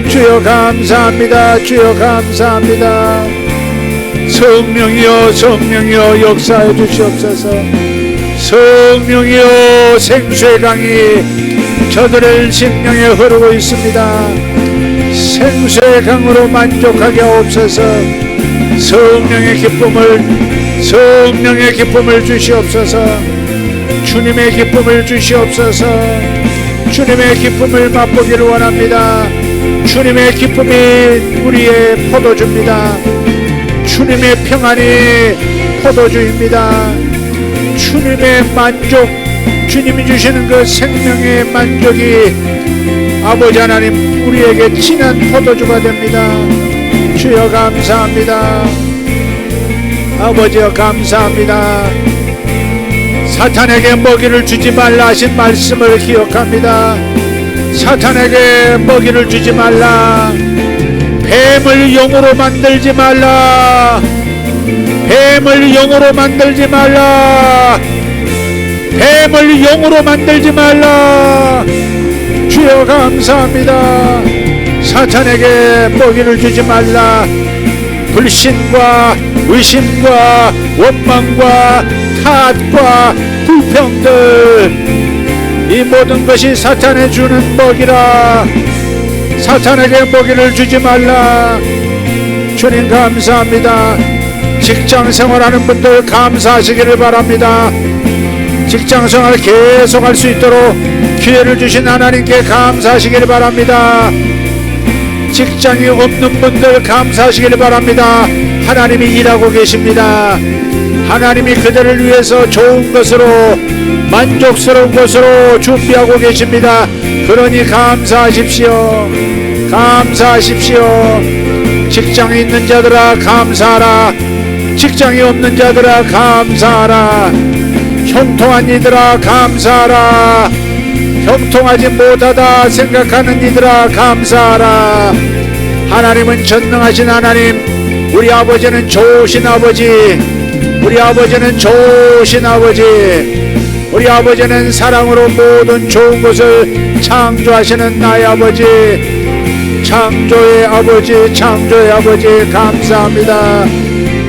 S2: 주여 감사합니다. 주여 감사합니다. 성령이여, 성령이여 역사해 주시옵소서. 성령이여, 생수의 강이 저들의 생명에 흐르고 있습니다. 생수의 강으로 만족하게 하옵소서. 성령의 기쁨을 주시옵소서. 주님의 기쁨을 주시옵소서. 주님의 기쁨을 맛보기를 원합니다. 주님의 기쁨이 우리의 포도주입니다. 주님의 평안이 포도주입니다. 주님의 만족, 주님이 주시는 그 생명의 만족이 아버지 하나님 우리에게 진한 포도주가 됩니다. 주여 감사합니다. 아버지여 감사합니다. 사탄에게 먹이를 주지 말라 하신 말씀을 기억합니다. 사탄에게 먹이를 주지 말라. 뱀을 영으로 만들지 말라. 뱀을 영으로 만들지 말라. 뱀을 영으로 만들지 말라. 주여 감사합니다. 사탄에게 먹이를 주지 말라. 불신과 의심과 원망과 탓과 불평들, 이 모든 것이 사탄에 주는 먹이라. 사탄에게 먹이를 주지 말라. 주님 감사합니다. 직장 생활하는 분들 감사하시기를 바랍니다. 직장 생활 계속할 수 있도록 기회를 주신 하나님께 감사하시기를 바랍니다. 직장이 없는 분들 감사하시기를 바랍니다. 하나님이 일하고 계십니다. 하나님이 그들을 위해서 좋은 것으로, 만족스러운 것으로 준비하고 계십니다. 그러니 감사하십시오. 감사하십시오. 직장이 있는 자들아 감사하라. 직장이 없는 자들아 감사하라. 형통한 이들아 감사하라. 형통하지 못하다 생각하는 이들아 감사하라. 하나님은 전능하신 하나님, 우리 아버지는 좋으신 아버지, 우리 아버지는 좋으신 아버지, 우리 아버지는 사랑으로 모든 좋은 것을 창조하시는 나의 아버지, 창조의 아버지, 창조의 아버지 감사합니다.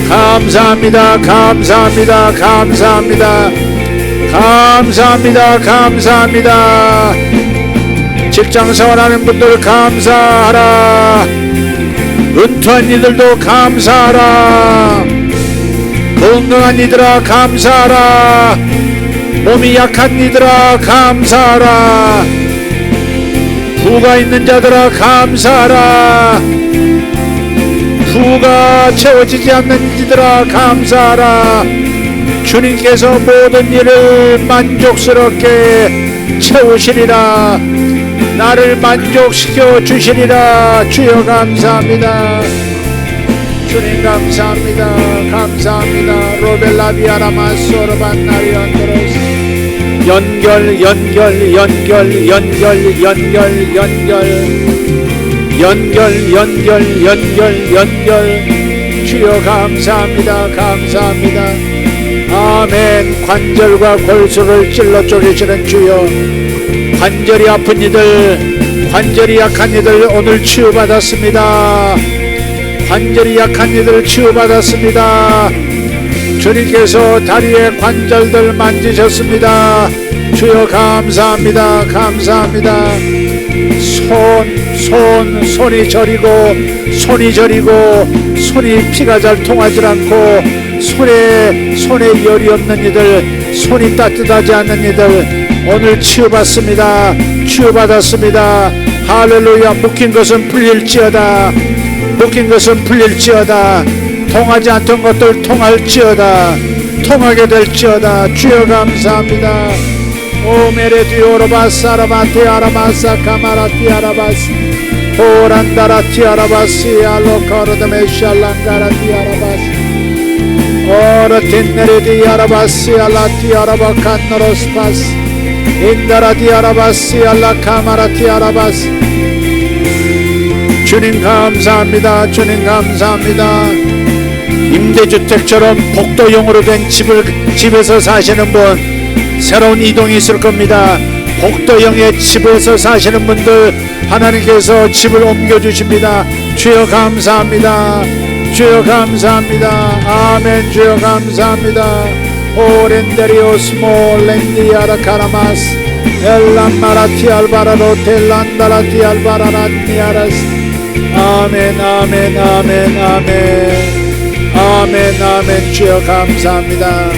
S2: 감사합니다. 감사합니다. 감사합니다. 감사합니다. 감사합니다. 직장 생활하는 분들 감사하라. 은퇴한 이들도 감사하라. 건강한 이들아 감사하라. 몸이 약한 이들아 감사하라. 부가 있는 자들아 감사하라. 부가 채워지지 않는 이들아 감사하라. 주님께서 모든 일을 만족스럽게 채우시리라. 나를 만족시켜 주시리라. 주여 감사합니다. 주님 감사합니다. 감사합니다. 로벨라비아라마 소르반나리안드로스. 연결 연결 연결 연결 연결 연결 연결 연결 연결 연결. 주여 감사합니다. 감사합니다. 아멘. 관절과 골수를 찔러 쪼개시는 주여, 관절이 아픈 이들, 관절이 약한 이들 오늘 치유받았습니다. 관절이 약한 이들 치유받았습니다. 주님께서 다리의 관절들 만지셨습니다. 주여 감사합니다. 감사합니다. 손이 저리고 손이 피가 잘 통하지 않고 손에 열이 없는 이들, 손이 따뜻하지 않는 이들 오늘 치유받습니다. 치유받았습니다. 할렐루야. 묶인 것은 풀릴지어다. 묶인 것은 풀릴지어다. 통하지 않던 것들 통할지어다. 통하게 될지어다. 주여 감사합니다. 오 메레디오로바스 아라마티 아라마사 카마라티 아라바스 오란다라티 아라바시 알로카르드메샬랑가라티 아라바스 오르틴네레디 아라바시 알라티 아라바칸노로스파스 인다라티 아라바시 알라카마라티 아라바스. 주님 감사합니다. 주님 감사합니다. 임대주택처럼 복도형으로 된 집에서 사시는 분, 새로운 이동이 있을 겁니다. 복도형의 집에서 사시는 분들 하나님께서 집을 옮겨주십니다. 주여 감사합니다. 주여 감사합니다. 아멘. 주여 감사합니다. 오렌데리오스 몰렌디아라 카라마스 엘란마라티 알바라로 텔란다라티 알바라라니아라스. 아멘 아멘 아멘 아멘 아멘 아멘. 주여 감사합니다.